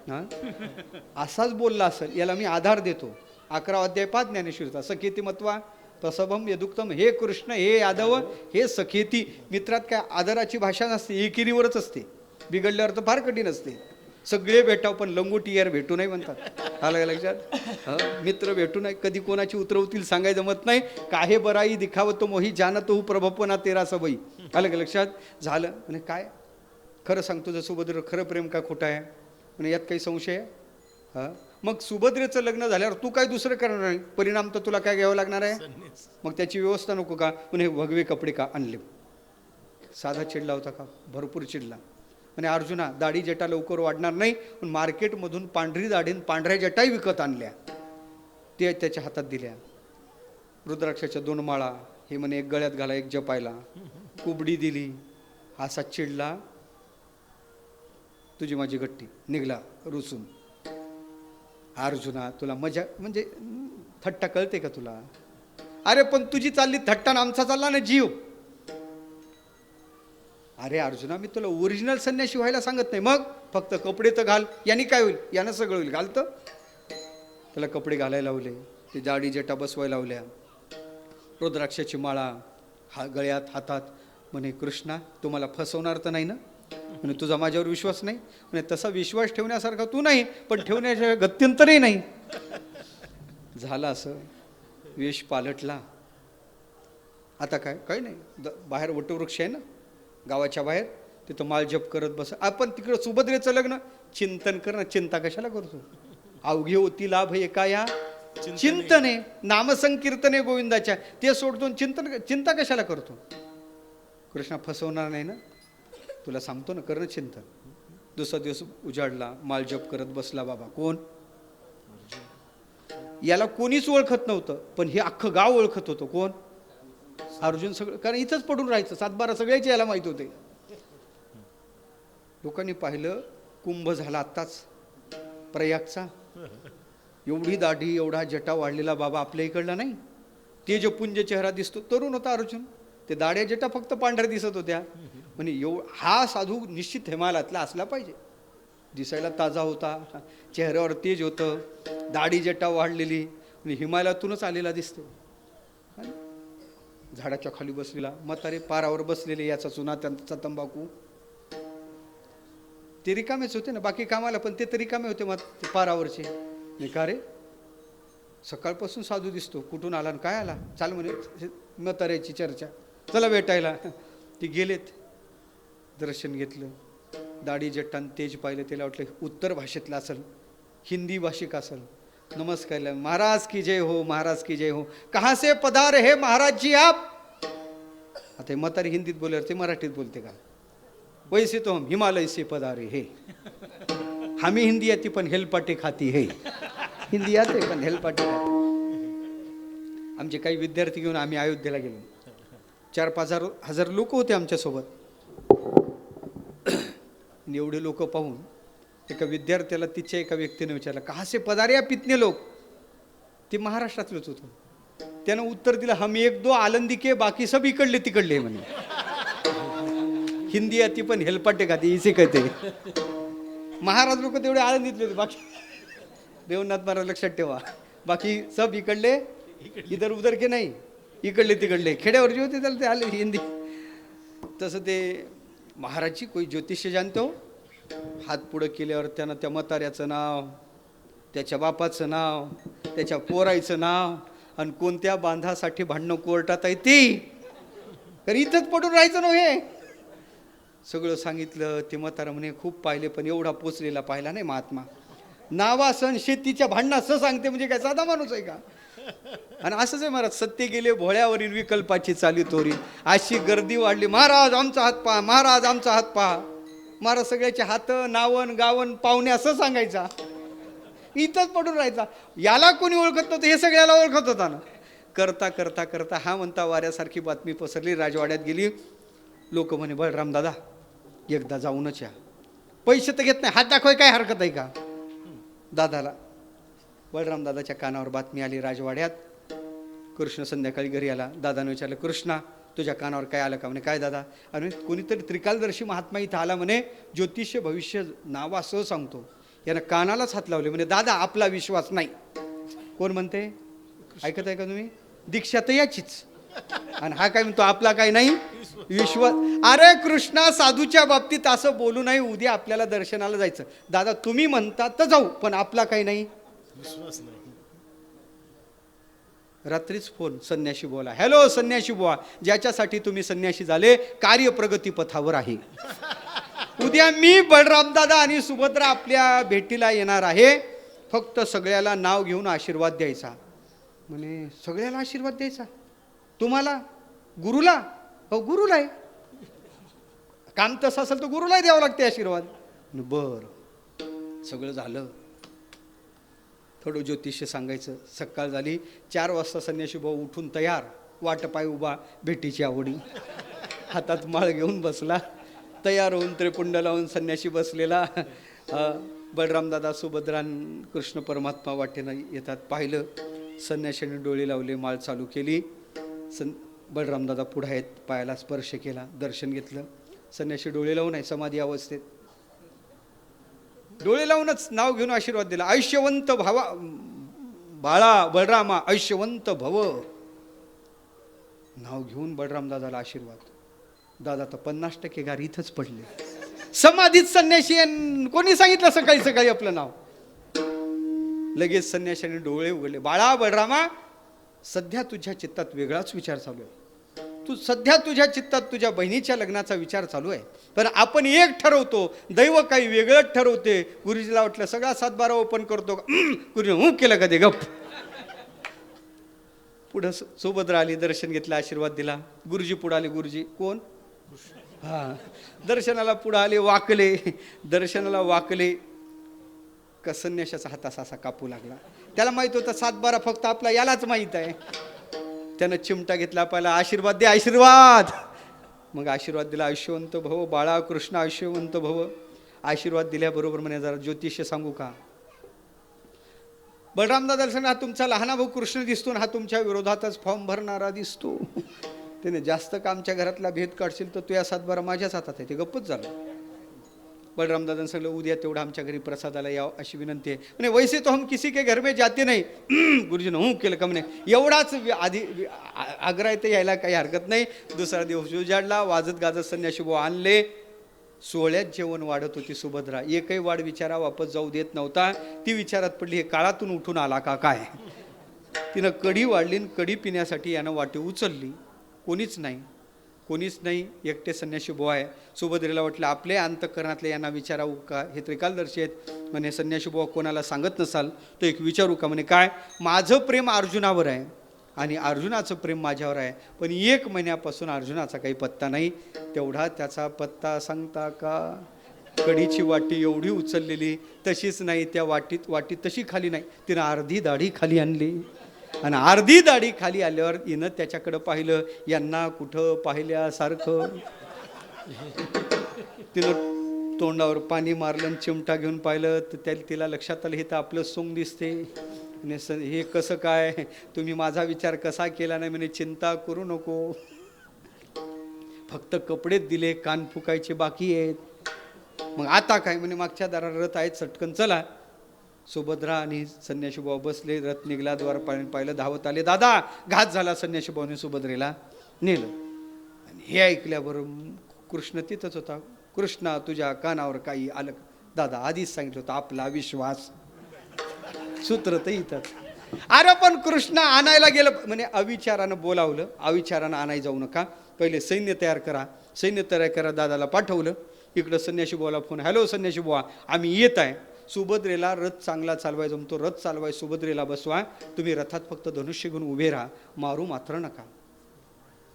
हां असाच बोलला असेल, याला मी आधार देतो. 11 अध्याय 5 ज्ञानेश्वरीचा. सखेती मत्वा प्रसभम यदुक्तम, हे कृष्ण हे यादव हे सखेती. मित्रात काय आदराची भाषा नसते, एकिरीवरच असते. बिघडल्यावर तर फार कठीण असते. सगळे भेटाव पण लंगोटी यार भेटू नाही म्हणतात. आलं का लक्षात? मित्र भेटू नाही, कधी कोणाची उतरवतील सांगाय जमत नाही. काहे बराई दिखावतो मोही जानतो हु प्रभपना तेरा सबई. आलं का लक्षात? झालं म्हणजे काय खरं सांगतो जर सुभद्र खरं प्रेम का खोटं आहे म्हणजे यात काही संशय आहे? हां मग सुभद्रेचं लग्न झाल्यावर तू काय दुसरं करणार नाही, परिणाम तर तुला काय घ्यावं लागणार आहे. मग त्याची व्यवस्था नको का, म्हणे भगवे कपडे का आणले. साधा चिडला होता का? भरपूर चिडला. आणि अर्जुना दाढी जटा लवकर वाढणार नाही, पण मार्केटमधून पांढरी दाढीन पांढऱ्या जटाही विकत आणल्या, ते त्याच्या हातात दिल्या. रुद्राक्षाच्या 2 माळा, हे म्हणे एक गळ्यात घाला एक जपायला. कुबडी दिली. असा चिडला. तुझी माझी गट्टी निघला रुसून. अर्जुना तुला मजा म्हणजे थट्टा कळते का तुला? अरे पण तुझी चालली थट्टा ना आमचा चालला ना जीव. अरे अर्जुना मी तुला ओरिजिनल संन्यासी व्हायला सांगत नाही, मग फक्त कपडे तर घाल. याने काय होईल? यानं सगळं होईल. घालतं त्याला कपडे घालायला लावले, ते जाडी जटा बसवायला लावल्या, रुद्राक्षाची माळा गळ्यात हातात. म्हणे कृष्णा तुम्हाला फसवणार तर नाही ना? म्हणे तुझा माझ्यावर विश्वास नाही. म्हणे तसा विश्वास ठेवण्यासारखा तू नाही, पण ठेवण्याशिवाय गत्यंतरही नाही. झालं असं, वेश पालटला. आता काय काही नाही, बाहेर वटवृक्ष आहे ना गावाच्या बाहेर, तिथं माळ जप करत बस. आपण तिकडं सुभद्रेचं लग्न चिंतन कर ना, चिंता कशाला करतो? अवघे होती लाभ एका या चिंतने, नामसंकीर्तने गोविंदाच्या, ते सोडतो चिंता कशाला करतो? कृष्णा फसवणार नाही ना, तुला सांगतो ना, करणं चिंतन. दुसरा दिवस उजाडला, माळ जप करत बसला. बाबा कोण? याला कोणीच ओळखत नव्हतं, पण हे अख्खं गाव ओळखत होतं. कोण? अर्जुन. सगळं कारण इथंच पडून राहायचं, 7-12 सगळ्याचे याला माहित होते. लोकांनी पाहिलं कुंभ झाला आत्ताच प्रयागचा, एवढी दाढी एवढा जटा वाढलेला बाबा आपल्या इकडला नाही. तेजपुंज चेहरा दिसतो, तरुण होता अर्जुन. ते दाढ्या जटा फक्त पांढऱ्या दिसत होत्या. म्हणजे हा साधू निश्चित हिमालयातला असला पाहिजे. दिसायला ताजा होता, चेहऱ्यावर तेज होतं, दाढी जटा वाढलेली, म्हणजे हिमालयातूनच आलेला दिसतो. झाडाच्या खाली बसलेला, म्हातारे पारावर बसलेले, याचा चुना त्यांचा तंबाखू. ते रिकामेच होते ना बाकी कामाला, पण ते तरी रिकामे होते. मग पारावरचे नाही का रे, सकाळपासून साधू दिसतो, कुठून आला काय आला? चाल म्हणे म्हाताऱ्याची चर्चा, चला भेटायला. ते गेलेत, दर्शन घेतलं, दाढी जट्टान तेज पाहिलं. त्याला वाटलं उत्तर भाषेतला असेल, हिंदी भाषिक असेल. नमस्कार महाराज की जय हो, महाराज की जय हो. कहाँ से पधार है महाराज जी आप? आता म्हातारी हिंदीत बोलल्यावर ते मराठीत बोलते का? वैसे तो हम हिमालय से पधारे है, हमें हिंदी आती पण हेलपाटे खाती है. हिंदी आते पण हेलपाटे खाते. आमचे काही विद्यार्थी घेऊन आम्ही अयोध्येला गेलो. 4-5 हजार लोक होते आमच्यासोबत. एवढे लोक पाहून एका विद्यार्थ्याला तिच्या एका व्यक्तीने विचारलं, कहाँ से पधारे या पितने लोक? ते महाराष्ट्रातलंच होतं. त्यानं उत्तर दिलं, हम 1-2 आलंदी के, बाकी सब इकडले तिकडले म्हणे. हिंदी आती पण हेलपाटे खाते इसे कहते. महाराज लोक तेवढे आळंदीतले होते, बाकी देवनाथ महाराज लक्षात ठेवा, बाकी सब इकडले, इधर उधर के नाही, इकडले तिकडले. खेड्यावर जे होते त्याला ते आले हिंदी. तसं ते महाराजची कोई ज्योतिष्य जाणतो. हात पुढं केल्यावर त्यानं त्या म्हाताऱ्याचं नाव, त्याच्या बापाचं नाव, त्याच्या पोरायचं नाव आणि कोणत्या बांधासाठी भांडणं कोर्टात आहे ती, तर इथंच पडून राहायचं नव्हे. सगळं सांगितलं. ते म्हातारा म्हणे खूप पाहिले पण एवढा पोचलेला पाहिला नाही महात्मा. नावा सण शेतीच्या भांडणं असं सांगते म्हणजे काय साधा माणूस आहे का? आणि असंच आहे महाराज, सत्य गेले भोळ्यावरील विकल्पाची चाली तोरी. अशी गर्दी वाढली, महाराज आमचा हात पहा, महाराज आमचा हात पहा. महाराज सगळ्याचे हात नावन गावन पाहुणे असं सांगायचा, इथंच पडून राहायचा. याला कोणी ओळखत नव्हतं, हे सगळ्याला ओळखत होता ना. करता करता करता हा म्हणता वाऱ्यासारखी बातमी पसरली, राजवाड्यात गेली. लोक म्हणे बळराम दादा एकदा जाऊनच या, पैसे तर घेत नाही, हात दाखवाय काय हरकत आहे का? दादाला बळराम दादाच्या कानावर बातमी आली राजवाड्यात. कृष्ण संध्याकाळी घरी आला. दादाने विचारलं, कृष्णा तुझ्या कानावर काय आलं का? म्हणे काय दादा? आणि कोणीतरी त्रिकालदर्शी महात्मा इथं आला म्हणे, ज्योतिष्य भविष्य नावासह सांगतो. यानं कानालाच हात लावले. म्हणे दादा आपला विश्वास नाही. कोण म्हणते? ऐकत आहे का तुम्ही? दीक्षा तर याचीच. आणि हा काय म्हणतो आपला काय नाही विश्वास. अरे कृष्णा, साधूच्या बाबतीत असं बोलू नये. उद्या आपल्याला दर्शनाला जायचं. दादा तुम्ही म्हणता तर जाऊ, पण आपला काही नाही विश्वास नाही. रात्रीच फोन, संन्याशी बोला. हॅलो संन्याशी बुवा, ज्याच्यासाठी तुम्ही संन्याशी झाले कार्य प्रगती पथावर आहे. उद्या मी बलरामदादा आणि सुभद्रा आपल्या भेटीला येणार आहे. फक्त सगळ्याला नाव घेऊन आशीर्वाद द्यायचा. म्हणे सगळ्याला आशीर्वाद द्यायचा? तुम्हाला? गुरुला? हो गुरुला आहे. काम तसं असेल तर गुरुलाही द्यावं लागते आशीर्वाद. बर, सगळं झालं. थोडं ज्योतिष्य सांगायचं. सकाळ झाली. 4 वाजता संन्याशी भाऊ उठून तयार, वाट पाय उभा, भेटीची आवडी. हातात माळ घेऊन बसला. तयार होऊन त्रिपुंड लावून संन्याशी बसलेला. बलरामदादा सुभद्रा कृष्ण परमात्मा वाटेनं येतात. पाहिलं, संन्याशाने डोळे लावले, माळ चालू केली. बलरामदादा पुढे आहेत, पायाला स्पर्श केला, दर्शन घेतलं. संन्याशी डोळे लावून आहे समाधी अवस्थेत. डोळे लावूनच नाव घेऊन आशीर्वाद दिला. आयुष्यवंत भावा बाळा बलरामा, आयुष्यवंत भव. नाव घेऊन बलरामदादाला आशीर्वाद. दादा तर 50% गार इथंच पडले. समाधीत संन्याशी. कोणी सांगितलं सकाळी सकाळी आपलं नाव? लगेच संन्याशाने डोळे उघडले. बाळा बलरामा, सध्या तुझ्या चित्तात वेगळाच विचार चालू आहे. सध्या तुझ्या चित्तात तुझ्या बहिणीच्या लग्नाचा विचार चालू आहे. पण आपण एक ठरवतो, दैव काही वेगळंच ठरवते. गुरुजीला वाटलं सगळा 7-12 ओपन करतो. गुरुजी हूं केलं का ते गप. पुढं सुभद्रा आली, दर्शन घेतलं, आशीर्वाद दिला. गुरुजी पुढे आले. गुरुजी कोण? हा, दर्शनाला पुढे आले, वाकले. दर्शनाला वाकले का संन्याशाचा हात असा कापू लागला. त्याला माहित होतं 7-12 फक्त आपला यालाच माहित आहे. त्यानं चिमटा घेतला, पहिला आशीर्वाद दे, आशीर्वाद. मग आशीर्वाद दिला. आयुष्यवंत भव बाळा कृष्ण, आयुष्यवंत भव. आशीर्वाद दिल्याबरोबर म्हणे जरा ज्योतिष्य सांगू का? बलरामदादा सांगा, हा तुमचा लहाना भाऊ कृष्ण दिसतो, हा तुमच्या विरोधातच फॉर्म भरणारा दिसतो. त्याने जास्त का आमच्या घरातला भेद काढशील तर तू या 7-12 माझ्याच हातात आहे. ते गप्पच झालं. बलरामदादांनी सांगितलं उद्या तेवढं आमच्या घरी प्रसादाला यावं अशी विनंती आहे. म्हणे वैसे तो हम किसी के घर में जाते नाही. गुरुजीनं हूं केलं का? म्हणे एवढाच आधी आग्रह ते यायला काही हरकत नाही. दुसरा दिवस उजाडला. वाजत गाजत संन्याशी भाऊ आणले. सोहळ्यात जेवण वाढत होती सुभद्रा. एकही वाढ विचारा वापस जाऊ देत नव्हता. ती विचारात पडली, हे काळातून उठून आला का काय? तिनं कढी वाढली. कढी पिण्यासाठी यानं वाटी उचलली. कोणीच नाही. एकटे संन्याशी बुवा आहे. सुभद्रेला वाटलं आपले अंतःकरणातले यांना विचारावं का? हे त्रिकालदर्शी आहेत. म्हणे संन्याशी बुवा कोणाला सांगत नसाल तर एक विचारू का? म्हणे काय? माझं प्रेम अर्जुनावर आहे आणि अर्जुनाचं प्रेम माझ्यावर आहे. पण 1 महिन्यापासून अर्जुनाचा काही पत्ता नाही. तेवढा त्याचा पत्ता सांगता का? कढीची वाटी एवढी उचललेली तशीच नाही. त्या वाटी तशी खाली नाही. तिनं अर्धी दाढी खाली आणली. आणि अर्धी दाढी खाली आल्यावर हिनं त्याच्याकडं पाहिलं. यांना कुठं पाहिल्यासारखं. तिनं तोंडावर पाणी मारलं, चिमटा घेऊन पाहिलं तर तिला लक्षात आलं हे तर आपलं सोंग दिसते. हे कसं काय? तुम्ही माझा विचार कसा केला नाही? म्हणे चिंता करू नको, फक्त कपडेच दिले, कान फुकायचे बाकी आहेत. मग आता काय? म्हणे मागच्या दारात रथ आहेत, चटकन चला. सुभद्रा आणि संन्याशी भाऊ बसले. रथ निघला, द्वार पाहिलं, धावत आले. दादा घात झाला. संन्याशी भाऊने सुभद्रेला नेलं. आणि हे ऐकल्याबरोबर कृष्ण तिथंच होता. कृष्णा तुझ्या कानावर काही आलं? दादा आधीच सांगितलं होतं आपला विश्वास. सूत्र तर इथंच. अरे पण कृष्ण आणायला गेलं. म्हणे अविचारानं बोलावलं. अविचारानं आणायला जाऊ नका, पहिले सैन्य तयार करा. दादाला पाठवलं. इकडं संन्याशी भाऊला फोन. हॅलो संन्याशी भाऊ, आम्ही येत आहे. सुभद्रेला रथ चांगला चालवाय जमतो. रथ चालवाय सुभद्रेला बसवा. तुम्ही रथात फक्त धनुष्य घेऊन उभे राहा, मारू मात्र नका.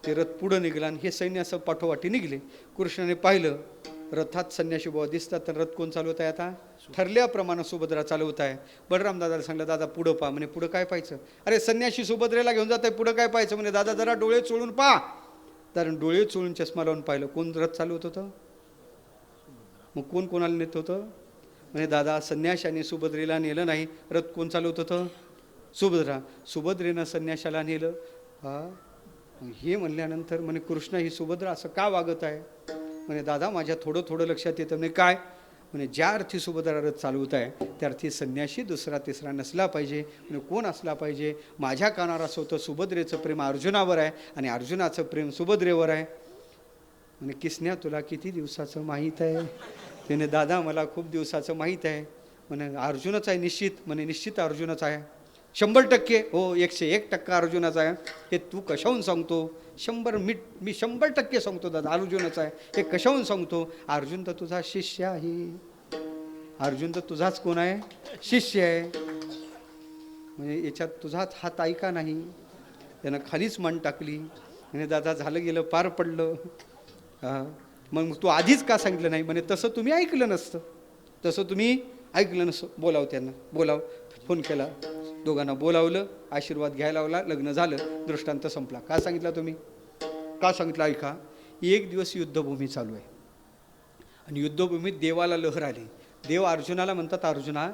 ते रथ पुढं निघाला आणि हे सैन्य असं पाठोपाठी निघले. कृष्णाने पाहिलं रथात संन्याशी भाऊ दिसतात. तर रथ कोण चालवत आहे? आता ठरल्याप्रमाणे सुभद्रा चालवत आहे. बलराम दादाला सांगलं दादा पुढं पहा. म्हणे पुढं काय पाहायचं? अरे संन्याशी सुभद्रेला घेऊन जात आहे, पुढं काय पाहायचं? म्हणे दादा जरा डोळे चोळून पहा. कारण डोळे चोळून चष्मा लावून पाहिलं. कोण रथ चालवत होतं? मग कोण कोणाला नेत होतं? म्हणे दादा संन्याशाने सुभद्रेला नेलं नाही. रथ कोण चालवत होतं? सुभद्रा. सुभद्रेनं संन्याशाला नेलं. हा हे म्हणल्यानंतर म्हणे कृष्ण ही सुभद्रा असं का वागत आहे? म्हणे दादा माझ्या थोडं थोडं लक्षात येतं. म्हणे काय? म्हणे ज्या अर्थी सुभद्रा रथ चालवत आहे त्या अर्थी संन्याशी दुसरा तिसरा नसला पाहिजे. म्हणजे कोण असला पाहिजे? माझ्या कानावर असं होतं सुभद्रेचं प्रेम अर्जुनावर आहे आणि अर्जुनाचं प्रेम सुभद्रेवर आहे. म्हणे किसन्या तुला किती दिवसाचं माहीत आहे? त्याने दादा मला खूप दिवसाचं माहीत आहे. म्हणे अर्जुनच आहे निश्चित? म्हणे निश्चित अर्जुनच आहे. 100% हो 101% अर्जुनाचा आहे. हे तू कशाहून सांगतो? 100 मी 100% सांगतो दादा अर्जुनाचा आहे. हे कशाहून सांगतो? अर्जुन तर तुझा शिष्य आहे. अर्जुन तर तुझाच कोण आहे? शिष्य आहे. म्हणजे याच्यात तुझाच हात ऐका नाही. त्यानं खालीच मान टाकली. म्हणजे दादा झालं गेलं पार पडलं. मग तू आधीच का सांगितलं नाही? म्हणे तसं तुम्ही ऐकलं नसतं. तसं तुम्ही ऐकलं नसतं. बोलाव त्यांना बोलाव. फोन केला. दोघांना बोलावलं. आशीर्वाद घ्यायला लावला. लग्न झालं. दृष्टांत संपला. का सांगितला तुम्ही? का सांगितलं ऐका. एक दिवस युद्धभूमी चालू आहे आणि युद्धभूमीत देवाला लहर आली. देव अर्जुनाला म्हणतात अर्जुना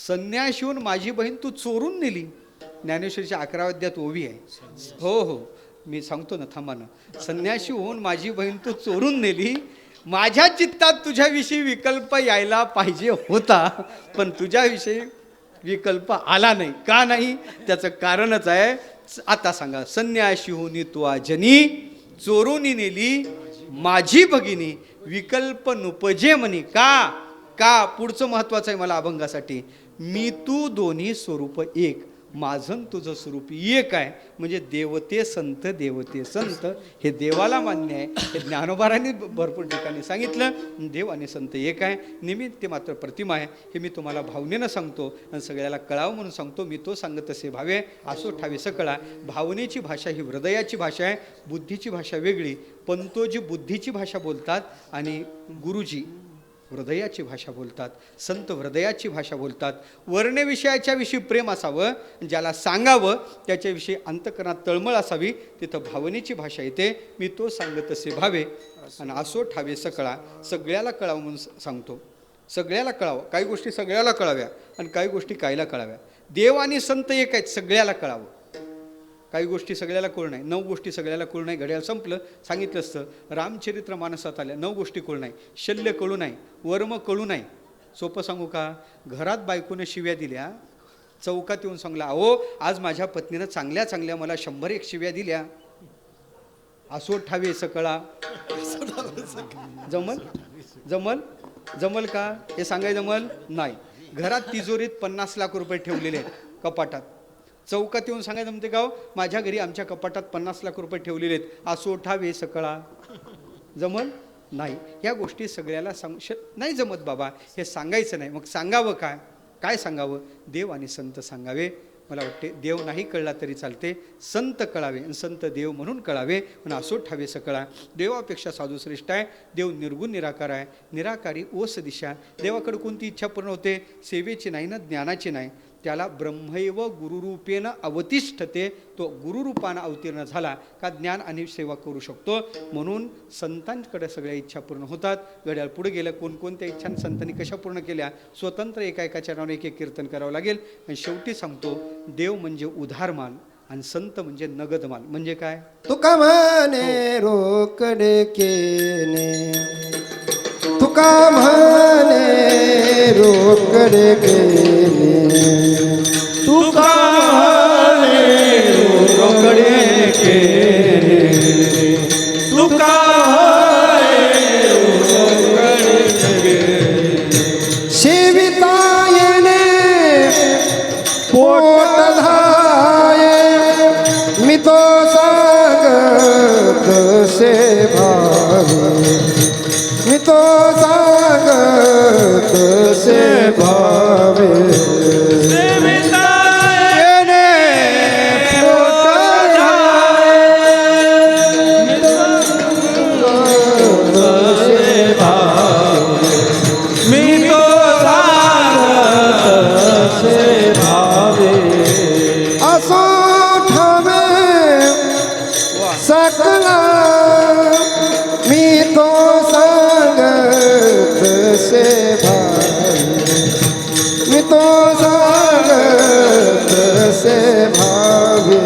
संन्यास येऊन माझी बहीण तू चोरून नेली. ज्ञानेश्वरीच्या 11व्या अध्यायात ओवी आहे. हो हो मी सांगतो ना थांबा ना. संन्यासी होऊन माझी बहीण तू चोरून नेली. माझ्या चित्तात तुझ्याविषयी विकल्प यायला पाहिजे होता पण तुझ्याविषयी विकल्प आला नाही. का नाही? त्याचं कारणच आहे. आता सांगा. संन्यासी होऊन तू आजनी चोरून नेली माझी भगिनी विकल्प नुपजे म्हणी. का पुढचं महत्वाचं आहे मला अभंगासाठी. मी तू दोन्ही स्वरूप एक माझं तुझं स्वरूप एक आहे. म्हणजे देवते संत देवते संत हे देवाला मान्य आहे. हे ज्ञानोबारांनी भरपूर ठिकाणी सांगितलं. देव आणि संत एक आहे. निमित्त मात्र प्रतिमा आहे. हे मी तुम्हाला भावनेनं सांगतो आणि सगळ्याला कळावं म्हणून सांगतो. मी तो सांगत तसे भावे असो ठावे सकळा. भावनेची भाषा ही हृदयाची भाषा आहे. बुद्धीची भाषा वेगळी. पंतोजी बुद्धीची भाषा बोलतात आणि गुरुजी हृदयाची भाषा बोलतात. संत हृदयाची भाषा बोलतात. वर्णविषयाच्या विषयी प्रेम असावं. ज्याला सांगावं त्याच्याविषयी अंतकरणात तळमळ असावी. तिथं भावनेची भाषा येते. मी तो सांगत असे भावे आणि असो ठावे सकळा. सगळ्याला कळावं म्हणून सांगतो. सगळ्याला कळावं. काही गोष्टी सगळ्याला कळाव्या आणि काही गोष्टी कायला कळाव्या. देव आणि संत एक आहेत. सगळ्याला कळावं. काही गोष्टी सगळ्याला कळू नाही. 9 गोष्टी सगळ्याला कळू नाही. घड्याळ संपलं सांगितलं असतं. रामचरित्र मानसात आल्या 9 गोष्टी कळू नाही. शल्य कळू नाही. वर्म कळू नाही. सोपं सांगू का? घरात बायकोने शिव्या दिल्या. चौकात येऊन सांगला अहो आज माझ्या पत्नीनं चांगल्या चांगल्या मला 101 शिव्या दिल्या. असो ठावे सकळा. जमल जमल जमल का? हे सांगाय जमल नाही. घरात तिजोरीत 50 लाख रुपये ठेवलेले आहेत कपाटात. चौकात येऊन सांगायचं म्हणते गाव माझ्या घरी आमच्या कपाटात 50 लाख रुपये ठेवलेले आहेत. असो ठावे सकळा. जमल नाही. ह्या गोष्टी सगळ्याला नाही जमत बाबा. हे सांगायचं नाही. मग सांगावं काय? काय सांगावं? देव आणि संत सांगावे. मला वाटते देव नाही कळला तरी चालते. संत कळावे आणि संत देव म्हणून कळावे. म्हणून असो ठावे सकळा. देवापेक्षा साधू श्रेष्ठ आहे. देव निर्गुण निराकार आहे. निराकारी ओस दिशा. देवाकडे कोणती इच्छा पूर्ण होते? सेवेची नाही ना ज्ञानाची नाही. त्याला ब्रह्मैव गुरुरूपेण अवतिष्ठते. तो गुरुरूपानं अवतीर्ण झाला का ज्ञान आणि सेवा करू शकतो. म्हणून संतांकडे सगळ्या इच्छा पूर्ण होतात. घड्याळ पुढे गेलं. कोणकोणत्या इच्छा संतांनी कशा पूर्ण केल्या? स्वतंत्र एकाएकाच्या नावाने एक एक कीर्तन करावं लागेल. आणि शेवटी सांगतो देव म्हणजे उधारमाल आणि संत म्हणजे नगदमाल. म्हणजे काय? तुका म्हणे रोकडे केने तुका म्हणे रोकडे केने तुका म्हणे रोकडे केले. तुका म्हणे रोकडे केले. शिविता येणे पोट धाये मी तो सांगत से भावे मी तो सांगत से भावे सकला मी तो सांगत से भावे मी तो सांगत से भावे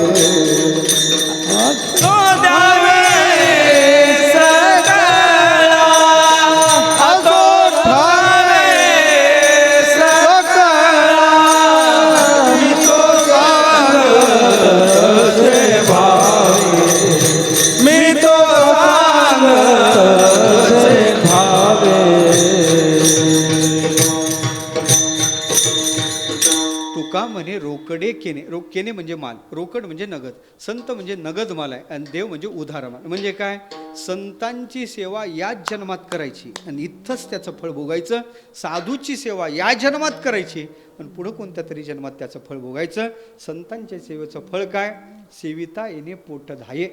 केने केने म्हणजे माल, रोकड म्हणजे नगद, संत म्हणजे नगद माल आहे आणि देव म्हणजे उधार माल. म्हणजे काय, संतांची सेवा याच जन्मात करायची आणि इथंच त्याचं फळ भोगायचं. साधूची सेवा या जन्मात करायची पण पुढं कोणत्या तरी जन्मात त्याचं फळ भोगायचं. संतांच्या सेवेचं फळ काय, सेविता येणे पोटधाये.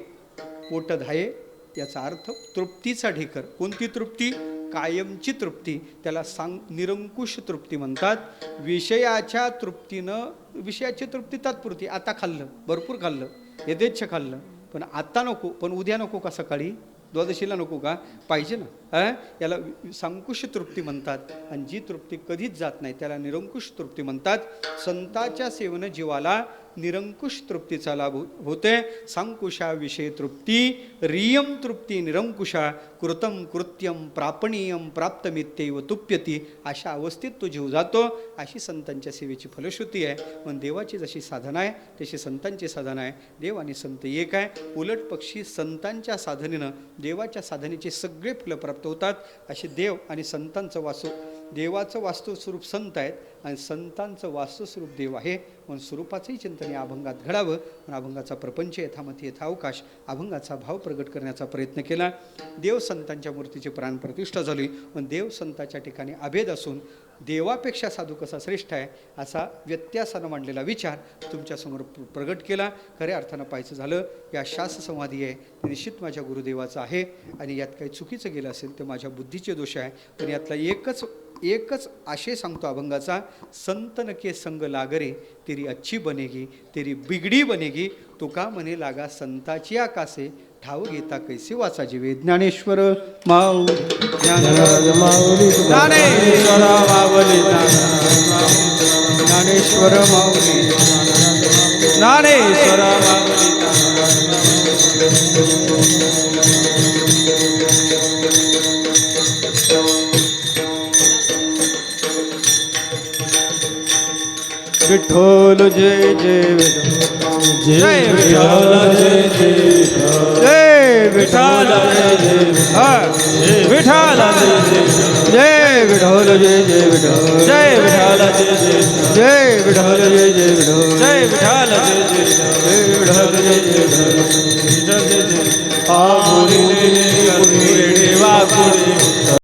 पोटधाये याचा अर्थ तृप्तीचा ढेकर. कोणती तृप्ती, कायमची तृप्ती. त्याला निरंकुश तृप्ती म्हणतात. विषयाच्या तृप्तीनं, विषयाची तृप्ती तात्पुरती, आता खाल्लं, भरपूर खाल्लं, यथेच्छ खाल्लं, पण आता नको, पण उद्या नको का, सकाळी द्वादशीला नको का, पाहिजे ना. याला सांकुश तृप्ती म्हणतात. आणि जी तृप्ती कधीच जात नाही त्याला निरंकुश तृप्ती म्हणतात. संताच्या सेवेनं जीवाला निरंकुश तृप्तीचा लाभ होते. सांकुशा विषय तृप्ती, रियम तृप्ती निरंकुशा, कृतम कृत्यम प्रापणीयम प्राप्तमित्यैव तुप्यती. अशा अवस्थेत तो जीव जातो. अशी संतांच्या सेवेची फलश्रुती आहे. पण देवाची जशी साधना आहे तशी संतांची साधना आहे. देव आणि संत एक आहे. उलट पक्षी संतांच्या साधनेनं देवाच्या साधनेचे सगळे फलं प्राप्त होतात. असे देव आणि संतांचं देवाचं वास्तुस्वरूप संत आहेत आणि संतांचं वास्तुस्वरूप देव आहे. म्हणून स्वरूपाचंही चिंतन या अभंगात घडावं. पण अभंगाचा प्रपंच यथामती यथावकाश अभंगाचा भाव प्रगट करण्याचा प्रयत्न केला. देव संतांच्या मूर्तीची प्राणप्रतिष्ठा झाली. पण देव संताच्या ठिकाणी अभेद असून देवापेक्षा साधू कसा श्रेष्ठ आहे असा व्यत्यासानं मांडलेला विचार तुमच्यासमोर प्रगट केला. खऱ्या अर्थानं पाहायचं झालं या शास्त्रसंवादी आहे ते निश्चित माझ्या गुरुदेवाचं आहे आणि यात काही चुकीचं गेलं असेल तर माझ्या बुद्धीचे दोष आहे. पण यातला एकच आशय सांगतो अभंगाचा, संतन के संग लागरे तेरी अच्छी बनेगी तेरी बिगडी बनेगी. तुका म्हणे लागा संताची आकासे ठाव घेता कैसे वाचा जीवे. ज्ञानेश्वर माऊली ज्ञानराज माऊली ज्ञानेश्वर माऊली ज्ञानेश्वर माऊली ज्ञानेश्वर माऊली. विठ्ठल जय जय जय विठ्ठल जय जय विठ्ठल जय जय विठ्ठल जय विठ्ठल जय जय विठ्ठल जय विठ्ठल जय विठ्ठल जय जय विठ्ठल जय विठ्ठल जय जय विठ्ठल जय जय विठ्ठल जय जय